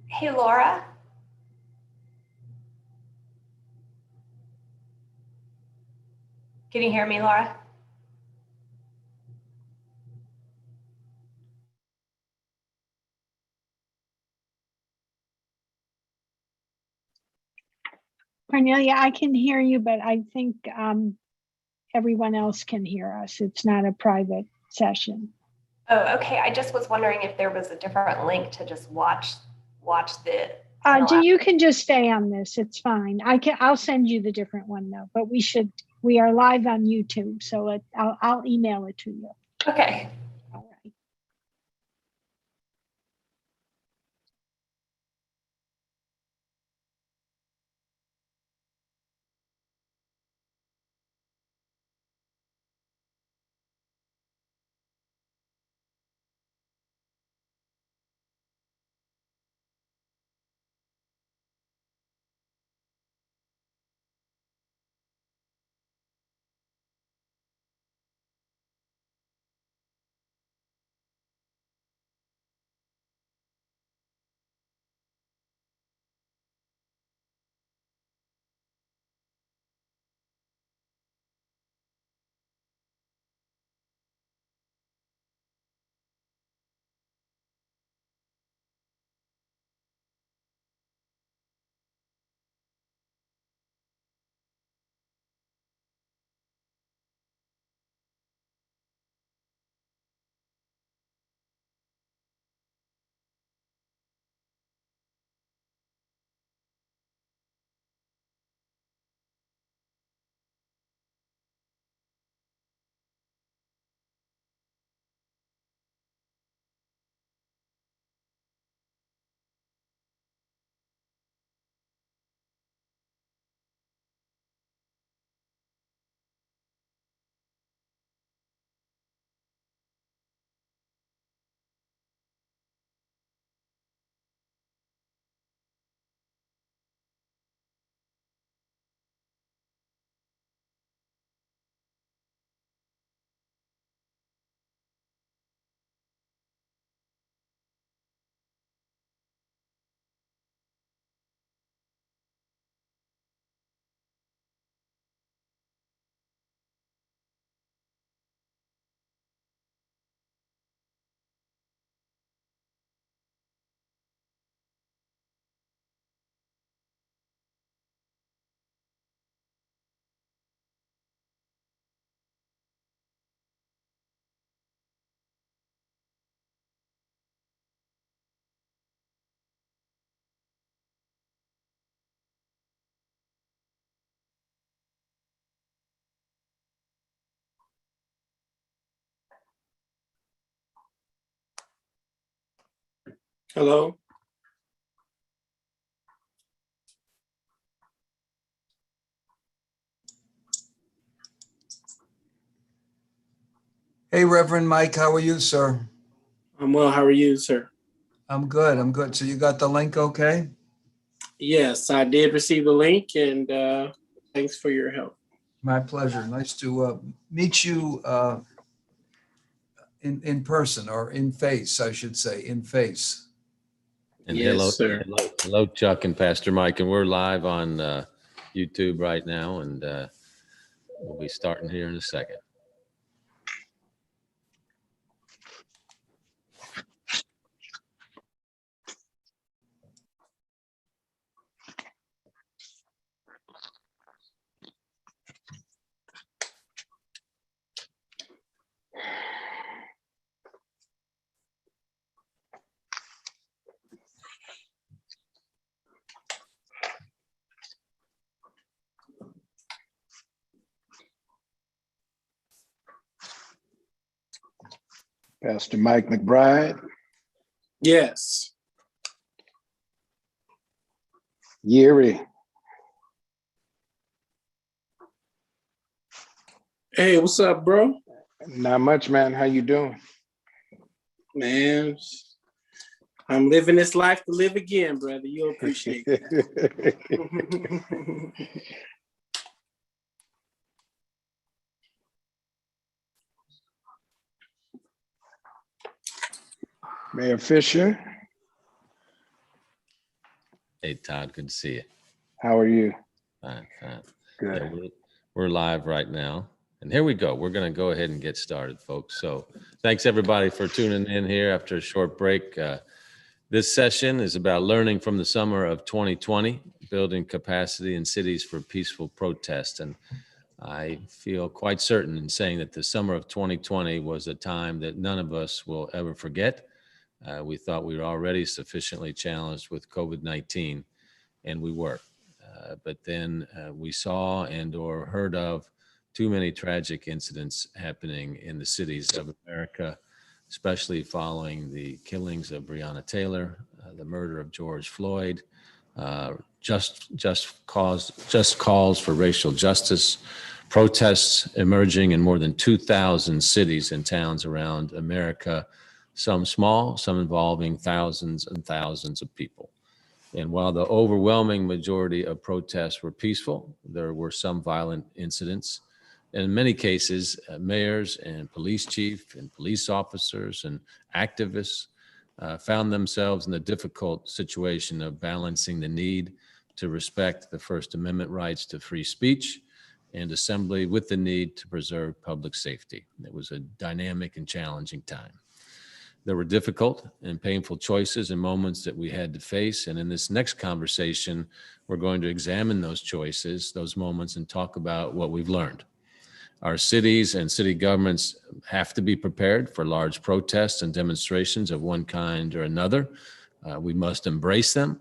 Hey, Laura. Can you hear me, Laura? Cornelia, I can hear you, but I think everyone else can hear us. It's not a private session. Oh, okay. I just was wondering if there was a different link to just watch the. You can just stay on this. It's fine. I'll send you the different one though. But we are live on YouTube, so I'll email it to you. Okay. All right. Hello. Hey, Reverend Mike, how are you, sir? I'm well. How are you, sir? I'm good. I'm good. So you got the link okay? Yes, I did receive the link, and thanks for your help. My pleasure. Nice to meet you in person, or in face, I should say, in face. And Yes, sir. hello, Chuck and Pastor Mike. And we're live on YouTube right now, and we'll be starting here in a second. Pastor Mike Mcbride. Yes. Yeri. Hey, what's up, bro? Not much, man. How you doing? Man, I'm living this life to live again, brother. You'll appreciate that. Mayor Fischer. Hey, Todd, good to see you. How are you? Fine. Good. Yeah, we're live right now. And here we go. We're going to go ahead and get started, folks. So thanks, everybody, for tuning in here after a short break. This session is about learning from the summer of 2020. building capacity in cities for peaceful protest. And I feel quite certain in saying that the summer of 2020 was a time that none of us will ever forget. We thought we were already sufficiently challenged with COVID-19, and we were. But then we saw and or heard of too many tragic incidents happening in the cities of America, especially following the killings of Breonna Taylor, the murder of George Floyd, just calls for racial justice, protests emerging in more than 2,000 cities and towns around America, some small, some involving thousands and thousands of people. And while the overwhelming majority of protests were peaceful, there were some violent incidents. And in many cases, mayors and police chief and police officers and activists found themselves in the difficult situation of balancing the need to respect the First Amendment rights to free speech and assembly with the need to preserve public safety. It was a dynamic and challenging time. There were difficult and painful choices and moments that we had to face. And in this next conversation, we're going to examine those choices, those moments, and talk about what we've learned. Our cities and city governments have to be prepared for large protests and demonstrations of one kind or another. We must embrace them.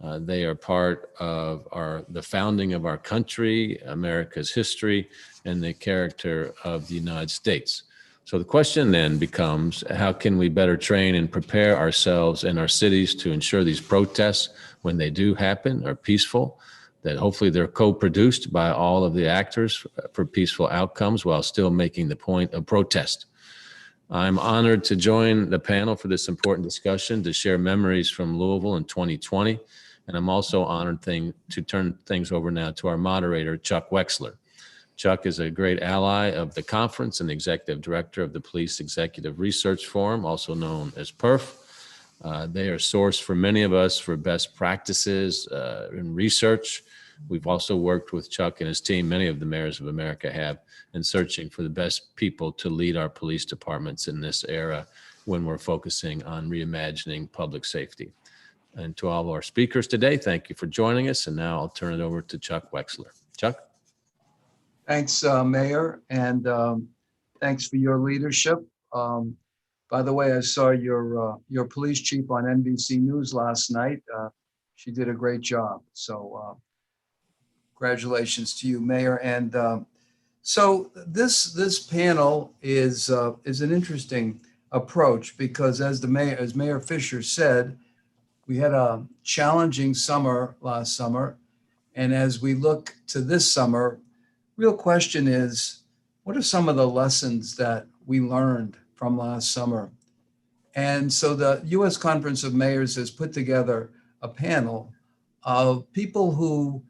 They are part of the founding of our country, America's history, and the character of the United States. So the question then becomes, how can we better train and prepare ourselves and our cities to ensure these protests, when they do happen, are peaceful, that hopefully they're co-produced by all of the actors for peaceful outcomes while still making the point of protest. I'm honored to join the panel for this important discussion to share memories from Louisville in 2020. And I'm also honored to turn things over now to our moderator, Chuck Wexler. Chuck is a great ally of the conference and executive director of the Police Executive Research Forum, also known as PERF. They are source for many of us for best practices in research. We've also worked with Chuck and his team, many of the mayors of America have, in searching for the best people to lead our police departments in this era when we're focusing on reimagining public safety. And to all of our speakers today, thank you for joining us. And now I'll turn it over to Chuck Wexler. Chuck? Thanks, Mayor, and thanks for your leadership. By the way, I saw your police chief on NBC News last night. She did a great job. So congratulations to you, Mayor. And so this panel is an interesting approach because as Mayor Fischer said, we had a challenging summer last summer. And as we look to this summer, real question is, what are some of the lessons that we learned from last summer? And so the U.S. Conference of Mayors has put together a panel of people who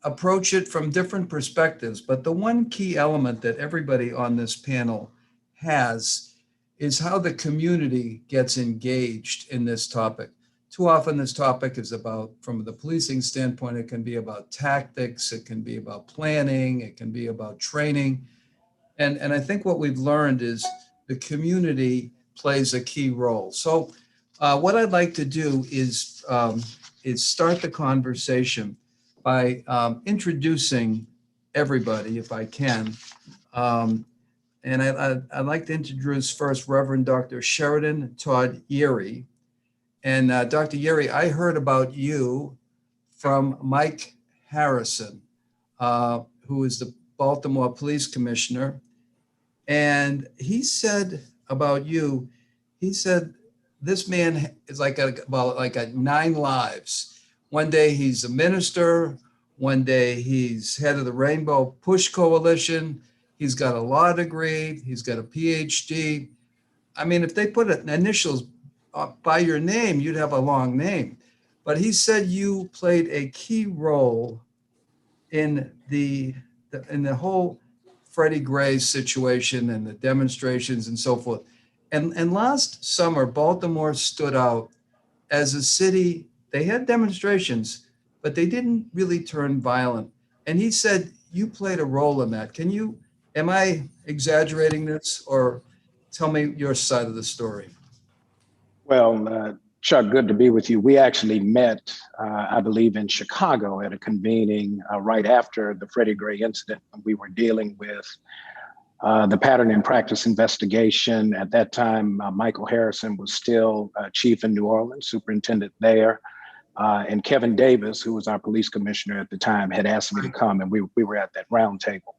approach it from different perspectives. But the one key element that everybody on this panel has is how the community gets engaged in this topic. Too often this topic is about, from the policing standpoint, it can be about tactics, it can be about planning, it can be about training. And I think what we've learned is the community plays a key role. So what I'd like to do is start the conversation by introducing everybody, if I can. And I'd like to introduce first Reverend Dr. Sheridan Todd Yeary. And Dr. Yeary, I heard about you from Mike Harrison, who is the Baltimore Police Commissioner. And he said about you, he said, this man is like a 9 lives. One day he's a minister, one day he's head of the Rainbow Push Coalition, he's got a law degree, he's got a PhD. I mean, if they put initials by your name, you'd have a long name. But he said you played a key role in the whole Freddie Gray situation and the demonstrations and so forth. And last summer, Baltimore stood out as a city. They had demonstrations, but they didn't really turn violent. And he said you played a role in that. Am I exaggerating this, or tell me your side of the story? Well, Chuck, good to be with you. We actually met, I believe, in Chicago at a convening right after the Freddie Gray incident. We were dealing with the pattern and practice investigation. At that time, Michael Harrison was still chief in New Orleans, superintendent there. And Kevin Davis, who was our police commissioner at the time, had asked me to come, and we were at that round table.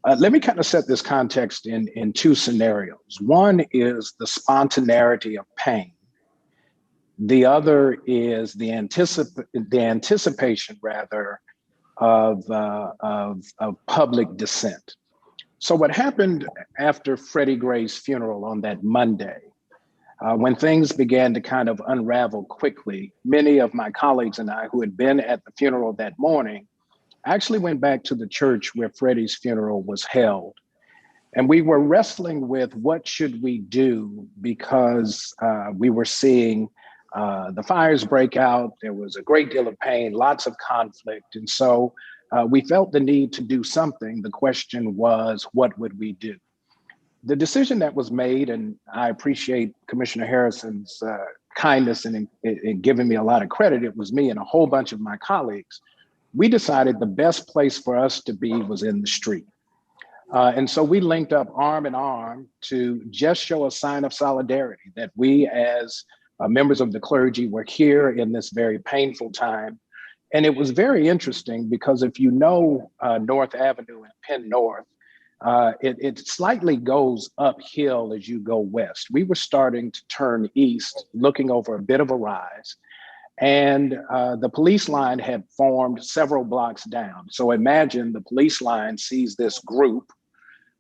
Let me kind of set this context in two scenarios. One is the spontaneity of pain. The other is the anticipation, rather, of public dissent. So what happened after Freddie Gray's funeral on that Monday, when things began to kind of unravel quickly, many of my colleagues and I who had been at the funeral that morning actually went back to the church where Freddie's funeral was held. And we were wrestling with what should we do, because we were seeing the fires break out. There was a great deal of pain, lots of conflict. And so we felt the need to do something. The question was, what would we do? The decision that was made, and I appreciate Commissioner Harrison's kindness and giving me a lot of credit, it was me and a whole bunch of my colleagues. We decided the best place for us to be was in the street. And so we linked up arm in arm to just show a sign of solidarity that we as members of the clergy were here in this very painful time. And it was very interesting because if you know North Avenue and Penn North, it slightly goes uphill as you go west. We were starting to turn east, looking over a bit of a rise. And the police line had formed several blocks down. So imagine the police line sees this group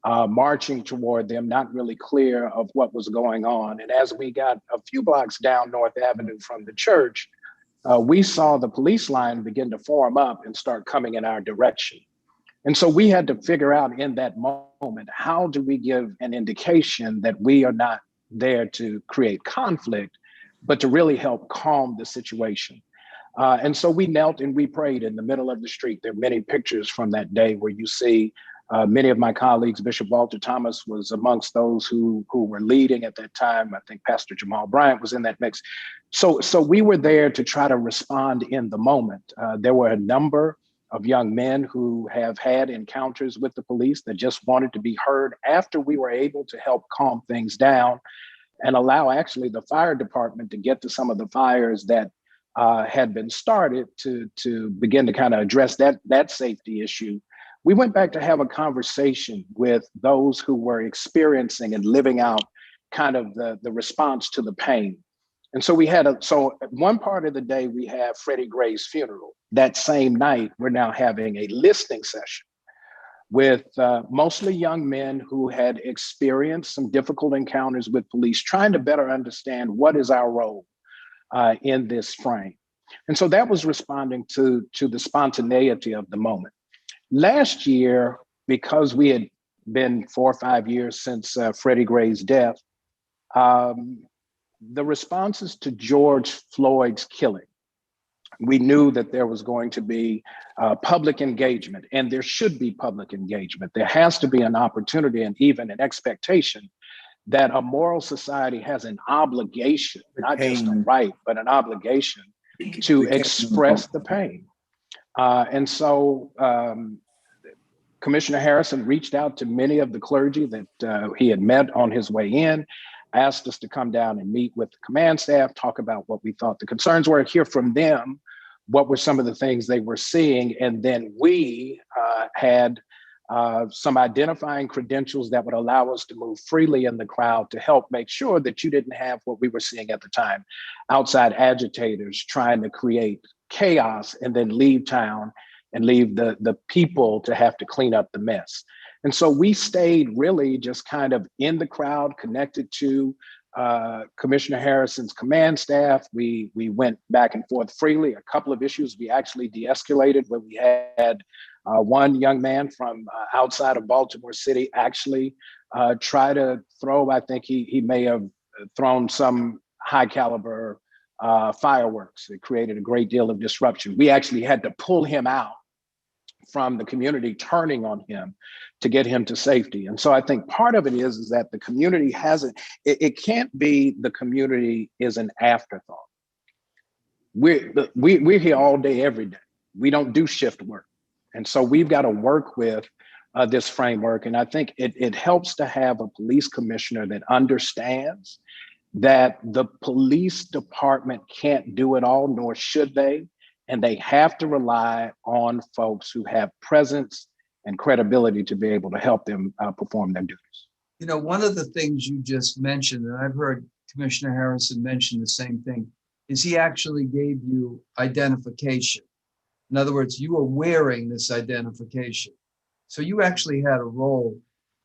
marching toward them, not really clear of what was going on. And as we got a few blocks down North Avenue from the church, we saw the police line begin to form up and start coming in our direction. And so we had to figure out in that moment, how do we give an indication that we are not there to create conflict, but to really help calm the situation. And so we knelt and we prayed in the middle of the street. There are many pictures from that day where you see many of my colleagues. Bishop Walter Thomas was amongst those who were leading at that time. I think Pastor Jamal Bryant was in that mix. So we were there to try to respond in the moment. There were a number of young men who have had encounters with the police that just wanted to be heard after we were able to help calm things down and allow actually the fire department to get to some of the fires that had been started to begin to kind of address that safety issue. We went back to have a conversation with those who were experiencing and living out kind of the response to the pain. And so we had so one part of the day we have Freddie Gray's funeral. That same night, we're now having a listening session with mostly young men who had experienced some difficult encounters with police, trying to better understand what is our role in this frame. And so that was responding to the spontaneity of the moment. Last year, because we had been 4 or 5 years since Freddie Gray's death, the responses to George Floyd's killing, we knew that there was going to be public engagement, and there should be public engagement. There has to be an opportunity and even an expectation that a moral society has an obligation, not just a right, but an obligation to express the pain. And so Commissioner Harrison reached out to many of the clergy that he had met on his way in, asked us to come down and meet with the command staff, talk about what we thought the concerns were, hear from them, what were some of the things they were seeing. And then we had some identifying credentials that would allow us to move freely in the crowd to help make sure that you didn't have what we were seeing at the time, outside agitators trying to create chaos and then leave town and leave the people to have to clean up the mess. And so we stayed really just kind of in the crowd, connected to Commissioner Harrison's command staff. We went back and forth freely. A couple of issues we actually de-escalated, where we had one young man from outside of Baltimore City actually try to throw, I think he may have thrown some high caliber fireworks. It created a great deal of disruption. We actually had to pull him out from the community turning on him to get him to safety. And so I think part of it is that the community hasn't, it can't be the community is an afterthought. We're here all day, every day. We don't do shift work. And so we've got to work with this framework. And I think it helps to have a police commissioner that understands that the police department can't do it all, nor should they. And they have to rely on folks who have presence and credibility to be able to help them perform their duties. You know, one of the things you just mentioned, and I've heard Commissioner Harrison mention the same thing, is he actually gave you identification. In other words, you were wearing this identification. So you actually had a role.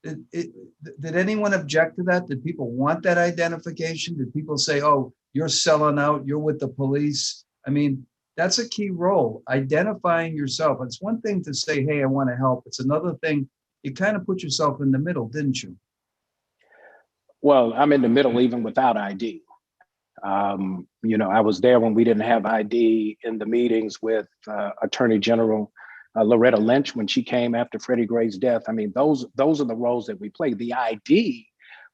Did anyone object to that? Did people want that identification? Did people say, oh, you're selling out, you're with the police? I mean, that's a key role, identifying yourself. It's one thing to say, hey, I want to help. It's another thing, you kind of put yourself in the middle, didn't you? Well, I'm in the middle even without ID. You know, I was there when we didn't have ID in the meetings with Attorney General Loretta Lynch when she came after Freddie Gray's death. I mean, those are the roles that we play. The ID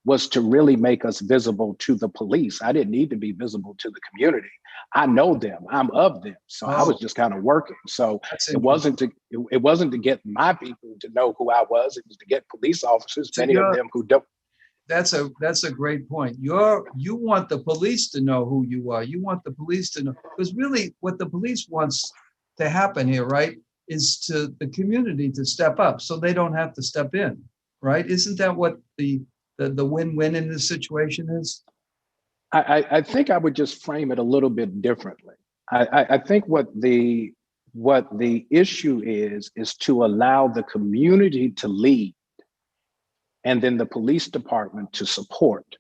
was to really make us visible to the police. I didn't need to be visible to the community. I know them, I'm of them. So I was just kind of working. So it wasn't to get my people to know who I was. It was to get police officers, many of them who don't. That's a great point. You want the police to know who you are. You want the police to know, because really what the police wants to happen here, right, is to the community to step up so they don't have to step in, right? Isn't that what the win-win in this situation is? I think I would just frame it a little bit differently. I think what the issue is to allow the community to lead and then the police department to support.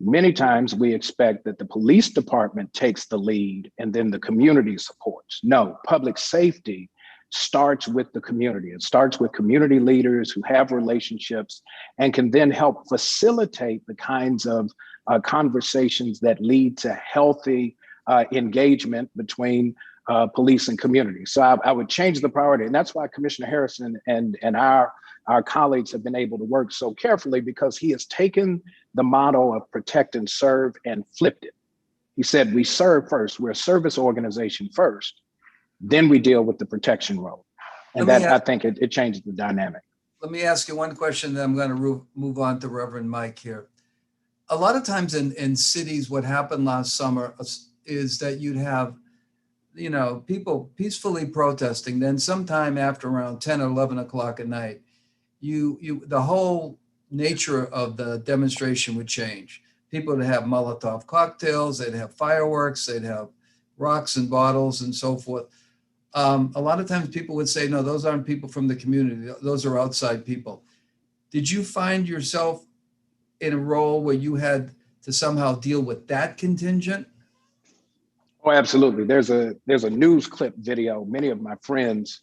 Many times we expect that the police department takes the lead and then the community supports. No, public safety starts with the community. It starts with community leaders who have relationships and can then help facilitate the kinds of conversations that lead to healthy engagement between police and community. So I would change the priority. And that's why Commissioner Harrison and our colleagues have been able to work so carefully, because he has taken the model of protect and serve and flipped it. He said, we serve first. We're a service organization first. Then we deal with the protection role. And I think it changes the dynamic. Let me ask you one question, then I'm going to move on to Reverend Mike here. A lot of times in cities, what happened last summer is that you'd have, you know, people peacefully protesting. Then sometime after around 10 or 11 o'clock at night, the whole nature of the demonstration would change. People would have Molotov cocktails, they'd have fireworks, they'd have rocks and bottles and so forth. A lot of times people would say, no, those aren't people from the community. Those are outside people. Did you find yourself in a role where you had to somehow deal with that contingent? Oh, absolutely. There's a news clip video. Many of my friends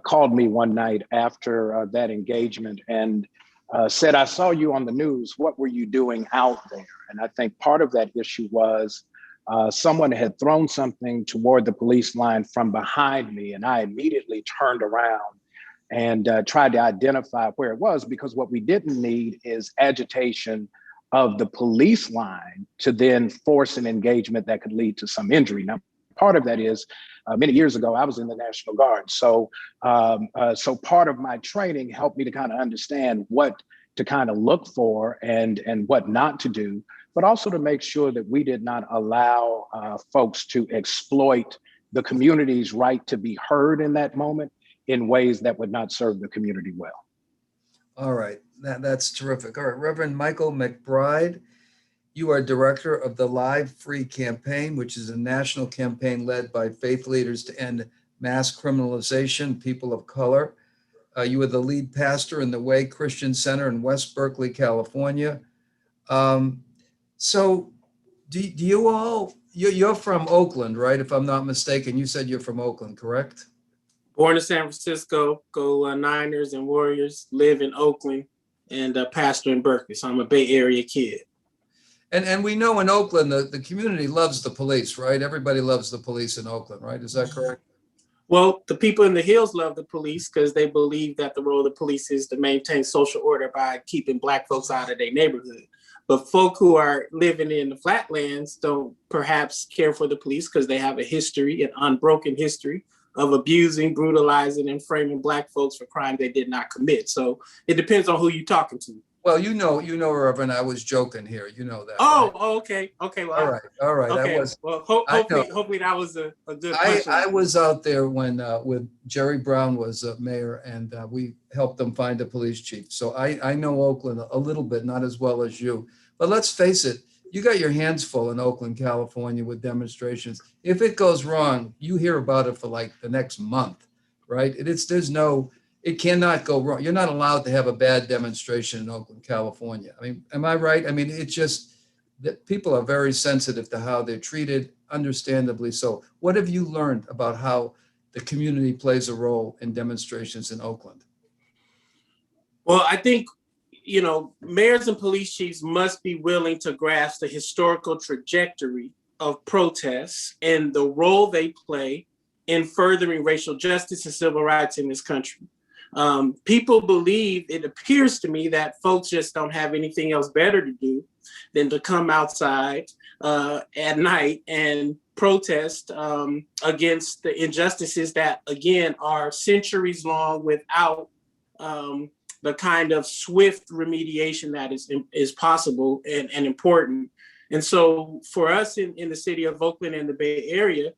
called me one night after that engagement and said, I saw you on the news. What were you doing out there? And I think part of that issue was someone had thrown something toward the police line from behind me, and I immediately turned around and tried to identify where it was, because what we didn't need is agitation of the police line to then force an engagement that could lead to some injury. Now, part of that is many years ago, I was in the National Guard. So part of my training helped me to kind of understand what to kind of look for and what not to do, but also to make sure that we did not allow folks to exploit the community's right to be heard in that moment in ways that would not serve the community well. All right, that's terrific. All right, Reverend Michael Mcbride, you are director of the Live Free campaign, which is a national campaign led by faith leaders to end mass criminalization, people of color. You are the lead pastor in the Way Christian Center in West Berkeley, California. So do you all, you're from Oakland, right? If I'm not mistaken, you said you're from Oakland, correct? Born in San Francisco, go Niners and Warriors, live in Oakland, and pastor in Berkeley. So I'm a Bay Area kid. And we know in Oakland, the community loves the police, right? Everybody loves the police in Oakland, right? Is that correct? Well, the people in the hills love the police because they believe that the role of the police is to maintain social order by keeping Black folks out of their neighborhood. But folk who are living in the flatlands don't perhaps care for the police because they have a history, an unbroken history of abusing, brutalizing, and framing Black folks for crimes they did not commit. So it depends on who you're talking to. Well, you know, Reverend, I was joking here. You know that. Oh, right? okay. Okay. Well, All right. Okay. Well, hopefully that was a good question. I was out there when with Jerry Brown was mayor, and we helped them find a police chief. So I know Oakland a little bit, not as well as you. But let's face it, you got your hands full in Oakland, California with demonstrations. If it goes wrong, you hear about it for like the next month, right? It cannot go wrong. You're not allowed to have a bad demonstration in Oakland, California. I mean, am I right? I mean, it's just that people are very sensitive to how they're treated, understandably so. What have you learned about how the community plays a role in demonstrations in Oakland? Well, I think, mayors and police chiefs must be willing to grasp the historical trajectory of protests and the role they play in furthering racial justice and civil rights in this country. People believe, it appears to me, that folks just don't have anything else better to do than to come outside at night and protest against the injustices that, again, are centuries long without the kind of swift remediation that is possible and important. And so for us in the city of Oakland and the Bay Area,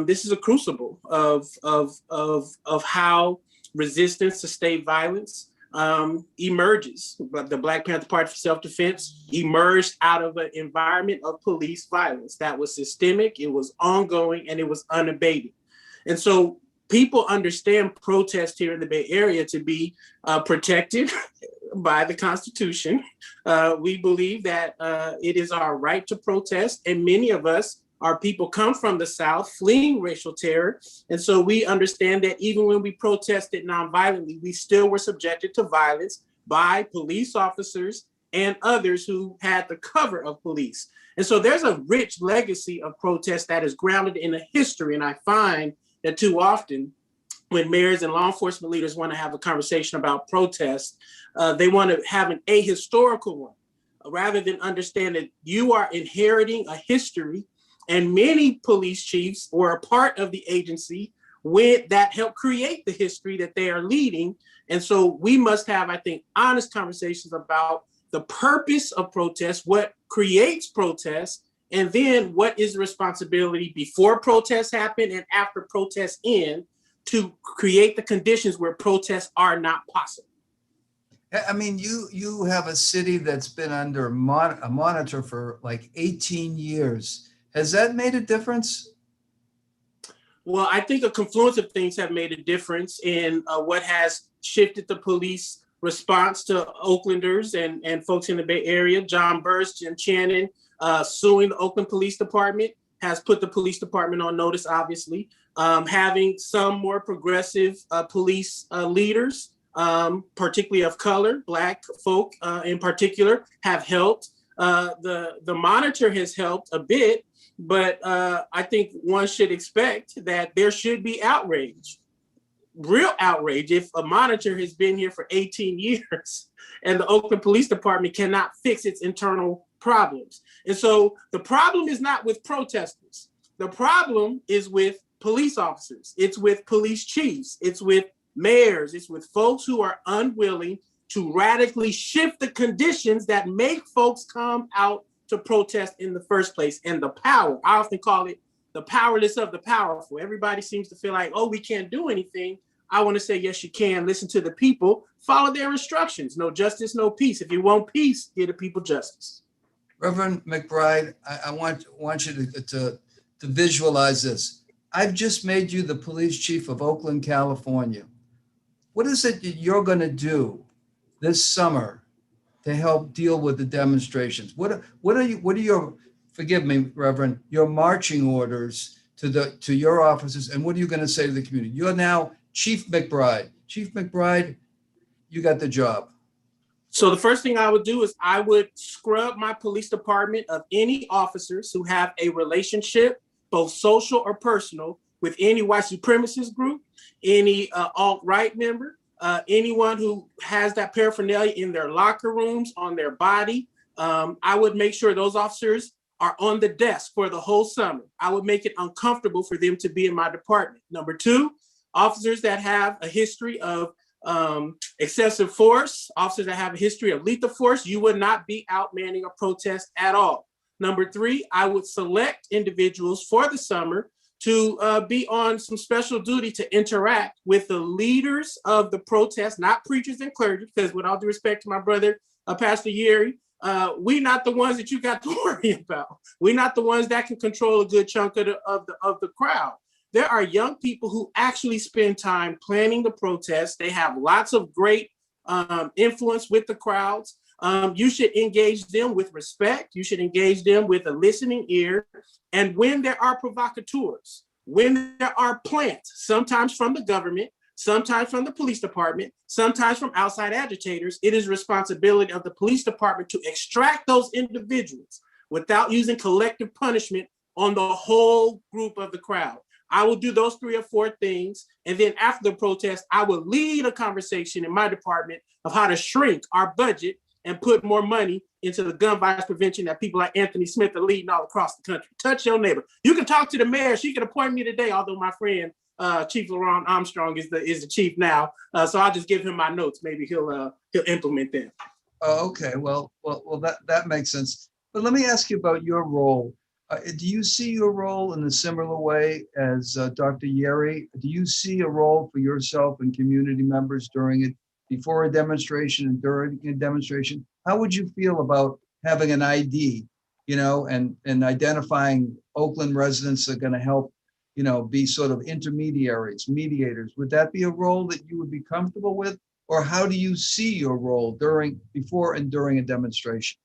this is a crucible of how resistance to state violence emerges. But the Black Panther Party for Self-Defense emerged out of an environment of police violence that was systemic, it was ongoing, and it was unabated. And so people understand protest here in the Bay Area to be protected by the Constitution. We believe that it is our right to protest, and many of us, our people, come from the South fleeing racial terror. And so we understand that even when we protested nonviolently, we still were subjected to violence by police officers and others who had the cover of police. And so there's a rich legacy of protest that is grounded in a history. And I find that too often when mayors and law enforcement leaders want to have a conversation about protest, they want to have an ahistorical one, rather than understand that you are inheriting a history. And many police chiefs were a part of the agency that helped create the history that they are leading. And so we must have, I think, honest conversations about the purpose of protest, what creates protest, and then what is the responsibility before protests happen and after protests end to create the conditions where protests are not possible. I mean, you have a city that's been under a monitor for like 18 years. Has that made a difference? Well, I think a confluence of things have made a difference in what has shifted the police response to Oaklanders and folks in the Bay Area. John Burst and Channon suing the Oakland Police Department has put the police department on notice, obviously. Having some more progressive police leaders, particularly of color, Black folk in particular, have helped. The monitor has helped a bit, but I think one should expect that there should be outrage, real outrage, if a monitor has been here for 18 years and the Oakland Police Department cannot fix its internal problems. And so the problem is not with protesters. The problem is with police officers. It's with police chiefs. It's with mayors. It's with folks who are unwilling to radically shift the conditions that make folks come out to protest in the first place. And the power, I often call it the powerless of the powerful. Everybody seems to feel like, oh, we can't do anything. I want to say, yes, you can. Listen to the people, follow their instructions. No justice, no peace. If you want peace, give the people justice. Reverend Mcbride, I want you to visualize this. I've just made you the police chief of Oakland, California. What is it that you're going to do this summer to help deal with the demonstrations? What are your, forgive me, Reverend, your marching orders to your officers, and what are you going to say to the community? You're now Chief Mcbride. Chief Mcbride, you got the job. So the first thing I would do is I would scrub my police department of any officers who have a relationship, both social or personal, with any white supremacist group, any alt-right member, anyone who has that paraphernalia in their locker rooms, on their body. I would make sure those officers are on the desk for the whole summer. I would make it uncomfortable for them to be in my department. Number two, officers that have a history of excessive force, officers that have a history of lethal force, you would not be out manning a protest at all. Number three, I would select individuals for the summer to be on some special duty to interact with the leaders of the protest, not preachers and clergy, because with all due respect to my brother, Pastor Yeri, we're not the ones that you got to worry about. We're not the ones that can control a good chunk of the crowd. There are young people who actually spend time planning the protest. They have lots of great influence with the crowds. You should engage them with respect. You should engage them with a listening ear. And when there are provocateurs, when there are plants, sometimes from the government, sometimes from the police department, sometimes from outside agitators, it is responsibility of the police department to extract those individuals without using collective punishment on the whole group of the crowd. I will do those 3 or 4 things. And then after the protest, I will lead a conversation in my department of how to shrink our budget and put more money into the gun violence prevention that people like Anthony Smith are leading all across the country. Touch your neighbor. You can talk to the mayor. She can appoint me today, although my friend, Chief LaRon Armstrong is the chief now. So I'll just give him my notes. Maybe he'll implement them. Oh, okay. Well, that makes sense. But let me ask you about your role. Do you see your role in a similar way as Dr. Yeri? Do you see a role for yourself and community members during it, before a demonstration and during a demonstration? How would you feel about having an ID, and identifying Oakland residents that are going to help, be sort of intermediaries, mediators? Would that be a role that you would be comfortable with? Or how do you see your role before and during a demonstration?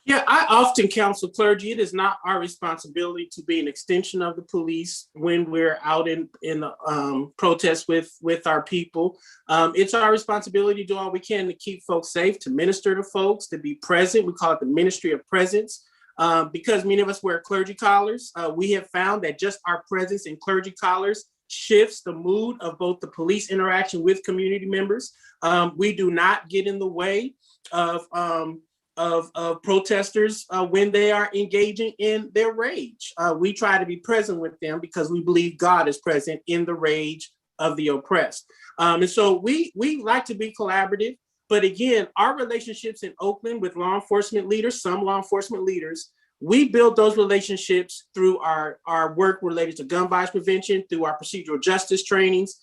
Yeah, I often counsel clergy. It is not our responsibility to be an extension of the police when we're out in protest with our people. It's our responsibility to do all we can to keep folks safe, to minister to folks, to be present. We call it the ministry of presence. Because many of us wear clergy collars, we have found that just our presence in clergy collars shifts the mood of both the police interaction with community members. We do not get in the way of protesters when they are engaging in their rage. We try to be present with them because we believe God is present in the rage of the oppressed. And so we like to be collaborative. But again, our relationships in Oakland with law enforcement leaders, some law enforcement leaders, we build those relationships through our work related to gun violence prevention, through our procedural justice trainings.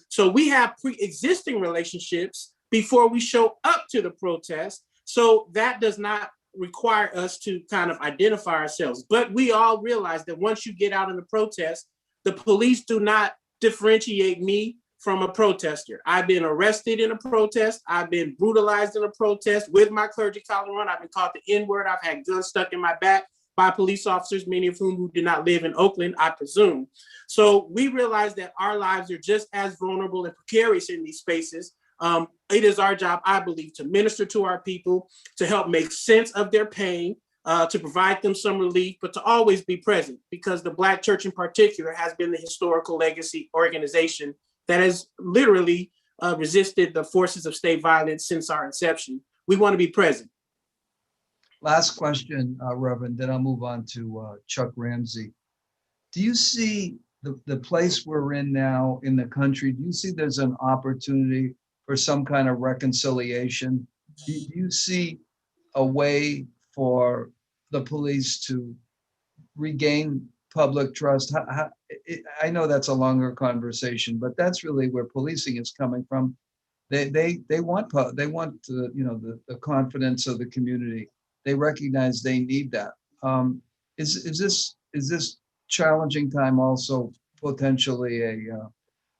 So we have pre-existing relationships before we show up to the protest. So that does not require us to kind of identify ourselves. But we all realize that once you get out in the protest, the police do not differentiate me from a protester. I've been arrested in a protest. I've been brutalized in a protest with my clergy collar on. I've been called the N-word. I've had guns stuck in my back by police officers, many of whom who did not live in Oakland, I presume. So we realize that our lives are just as vulnerable and precarious in these spaces. It is our job, I believe, to minister to our people, to help make sense of their pain, to provide them some relief, but to always be present, because the Black church in particular has been the historical legacy organization that has literally resisted the forces of state violence since our inception. We want to be present. Last question, Reverend, then I'll move on to Chuck Ramsey. Do you see the place we're in now in the country? Do you see there's an opportunity for some kind of reconciliation? Do you see a way for the police to regain public trust? I know that's a longer conversation, but that's really where policing is coming from. They want the confidence of the community. They recognize they need that. Is this challenging time also potentially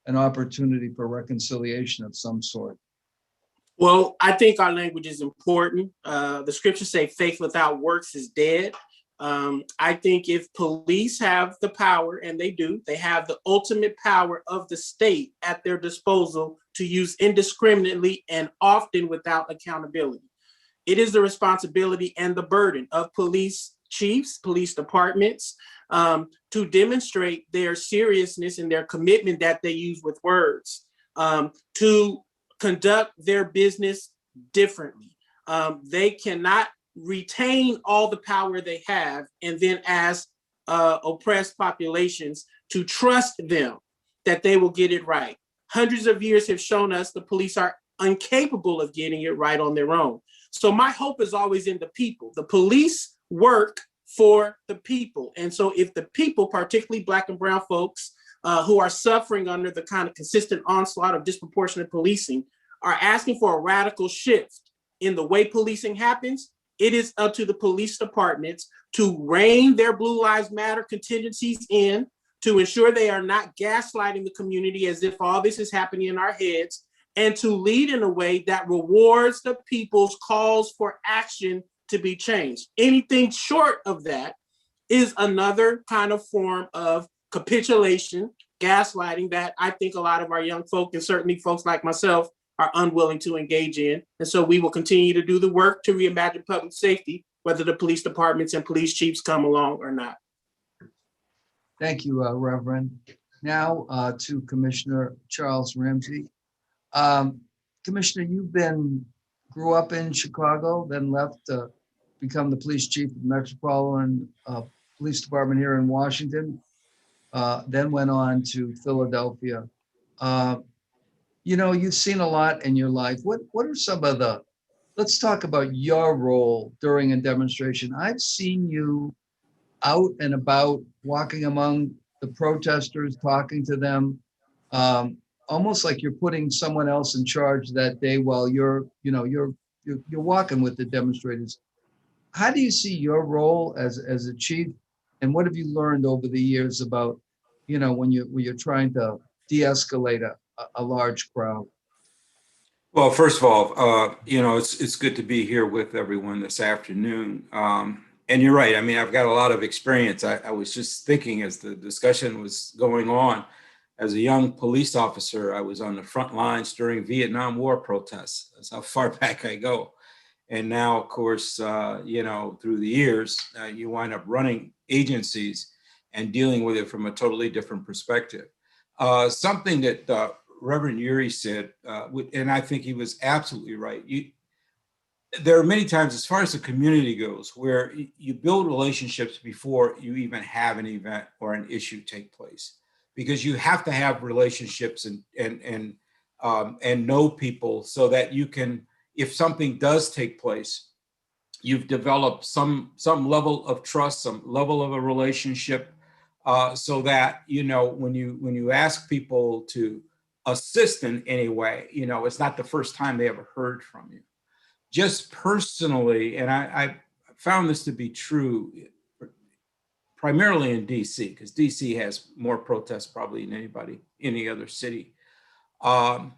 an opportunity for reconciliation of some sort? Well, I think our language is important. The scriptures say faith without works is dead. I think if police have the power, and they do, they have the ultimate power of the state at their disposal to use indiscriminately and often without accountability. It is the responsibility and the burden of police chiefs, police departments, to demonstrate their seriousness and their commitment that they use with words, to conduct their business differently. They cannot retain all the power they have and then ask oppressed populations to trust them that they will get it right. Hundreds of years have shown us the police are incapable of getting it right on their own. So my hope is always in the people. The police work for the people. And so if the people, particularly Black and brown folks who are suffering under the kind of consistent onslaught of disproportionate policing, are asking for a radical shift in the way policing happens, it is up to the police departments to rein their Blue Lives Matter contingencies in, to ensure they are not gaslighting the community as if all this is happening in our heads, and to lead in a way that rewards the people's calls for action to be changed. Anything short of that is another kind of form of capitulation, gaslighting that I think a lot of our young folk, and certainly folks like myself, are unwilling to engage in. And so we will continue to do the work to reimagine public safety, whether the police departments and police chiefs come along or not. Thank you, Reverend. Now to Commissioner Charles Ramsey. Commissioner, grew up in Chicago, then left to become the police chief of the Metropolitan Police Department here in Washington, then went on to Philadelphia. You've seen a lot in your life. What are some of let's talk about your role during a demonstration. I've seen you out and about, walking among the protesters, talking to them, almost like you're putting someone else in charge that day while you're walking with the demonstrators. How do you see your role as a chief, and what have you learned over the years about, when you're trying to de-escalate a large crowd? Well, first of all, it's good to be here with everyone this afternoon. And you're right. I mean, I've got a lot of experience. I was just thinking as the discussion was going on, as a young police officer, I was on the front lines during Vietnam War protests. That's how far back I go. And now, of course, through the years, you wind up running agencies and dealing with it from a totally different perspective. Something that Reverend Urey said, and I think he was absolutely right. There are many times, as far as the community goes, where you build relationships before you even have an event or an issue take place, because you have to have relationships and know people so that you can, if something does take place, you've developed some level of trust, some level of a relationship, so that when you ask people to assist in any way, it's not the first time they ever heard from you. Just personally, and I found this to be true primarily in DC, because DC has more protests probably than any other city. I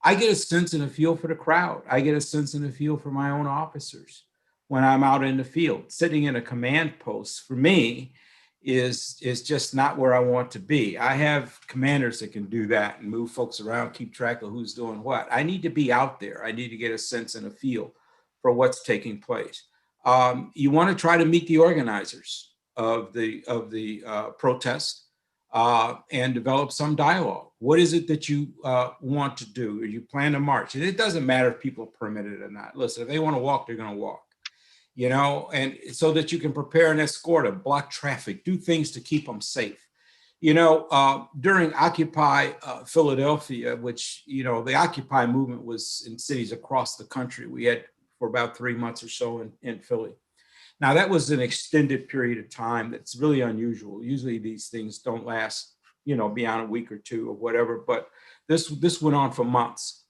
get a sense and a feel for the crowd. I get a sense and a feel for my own officers when I'm out in the field. Sitting in a command post for me is just not where I want to be. I have commanders that can do that and move folks around, keep track of who's doing what. I need to be out there. I need to get a sense and a feel for what's taking place. You want to try to meet the organizers of the protest and develop some dialogue. What is it that you want to do? Or you plan to march? And it doesn't matter if people are permitted or not. Listen, if they want to walk, they're going to walk. And so that you can prepare and escort them, block traffic, do things to keep them safe. During Occupy Philadelphia, which, the Occupy movement was in cities across the country. We had for about 3 months or so in Philly. Now, that was an extended period of time. That's really unusual. Usually these things don't last, beyond a week or two or whatever, but this went on for months.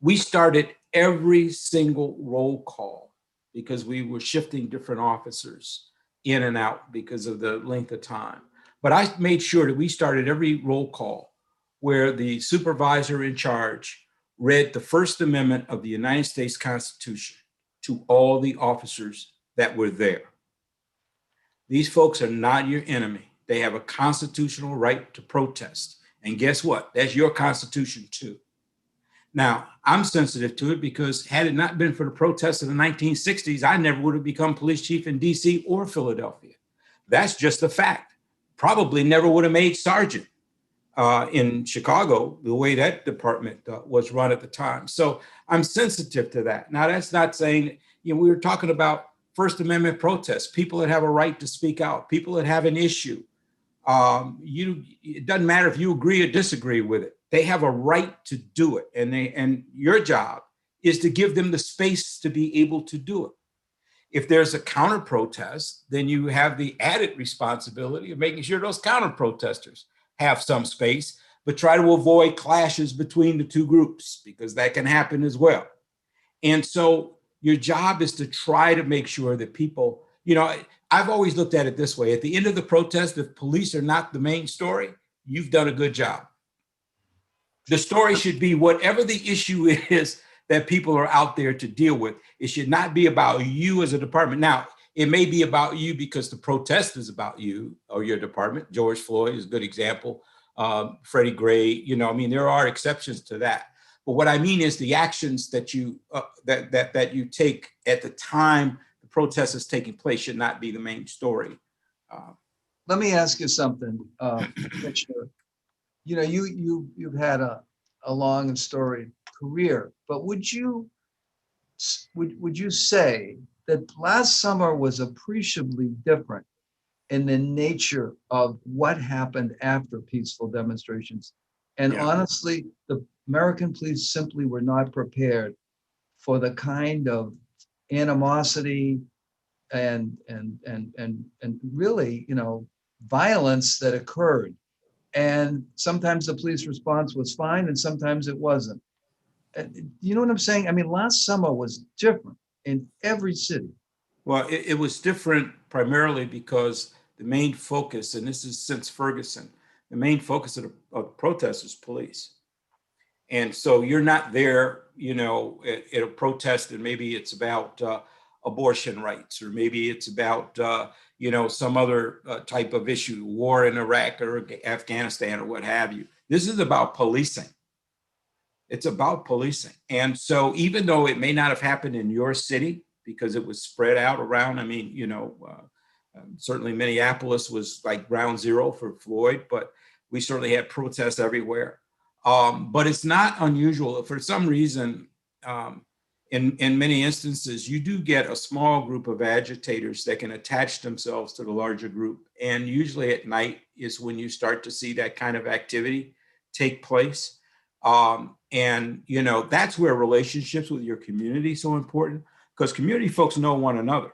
We started every single roll call because we were shifting different officers in and out because of the length of time. But I made sure that we started every roll call where the supervisor in charge read the First Amendment of the United States Constitution to all the officers that were there. These folks are not your enemy. They have a constitutional right to protest. And guess what? That's your Constitution too. Now, I'm sensitive to it because had it not been for the protests of the 1960s, I never would have become police chief in DC or Philadelphia. That's just a fact. Probably never would have made sergeant in Chicago, the way that department was run at the time. So I'm sensitive to that. Now, that's not saying, we were talking about First Amendment protests, people that have a right to speak out, people that have an issue. It doesn't matter if you agree or disagree with it. They have a right to do it. And your job is to give them the space to be able to do it. If there's a counter protest, then you have the added responsibility of making sure those counter protesters have some space, but try to avoid clashes between the two groups because that can happen as well. And so your job is to try to make sure that people, I've always looked at it this way. At the end of the protest, if police are not the main story, you've done a good job. The story should be whatever the issue is that people are out there to deal with. It should not be about you as a department. Now, it may be about you because the protest is about you or your department. George Floyd is a good example. Freddie Gray, there are exceptions to that. But what I mean is the actions that you that you take at the time the protest is taking place should not be the main story. Let me ask you something, Fischer. You've had a long and storied career, but would you say that last summer was appreciably different in the nature of what happened after peaceful demonstrations? And honestly, the American police simply were not prepared for the kind of animosity and really, violence that occurred. And sometimes the police response was fine and sometimes it wasn't. You know what I'm saying? I mean, last summer was different in every city. Well, it was different primarily because the main focus, and this is since Ferguson, the main focus of the protest was police. And so you're not there, at a protest and maybe it's about abortion rights, or maybe it's about, some other type of issue, war in Iraq or Afghanistan or what have you. This is about policing. It's about policing. And so even though it may not have happened in your city because it was spread out around, certainly Minneapolis was like ground zero for Floyd, but we certainly had protests everywhere. But it's not unusual. For some reason, in many instances, you do get a small group of agitators that can attach themselves to the larger group. And usually at night is when you start to see that kind of activity take place. That's where relationships with your community is so important, because community folks know one another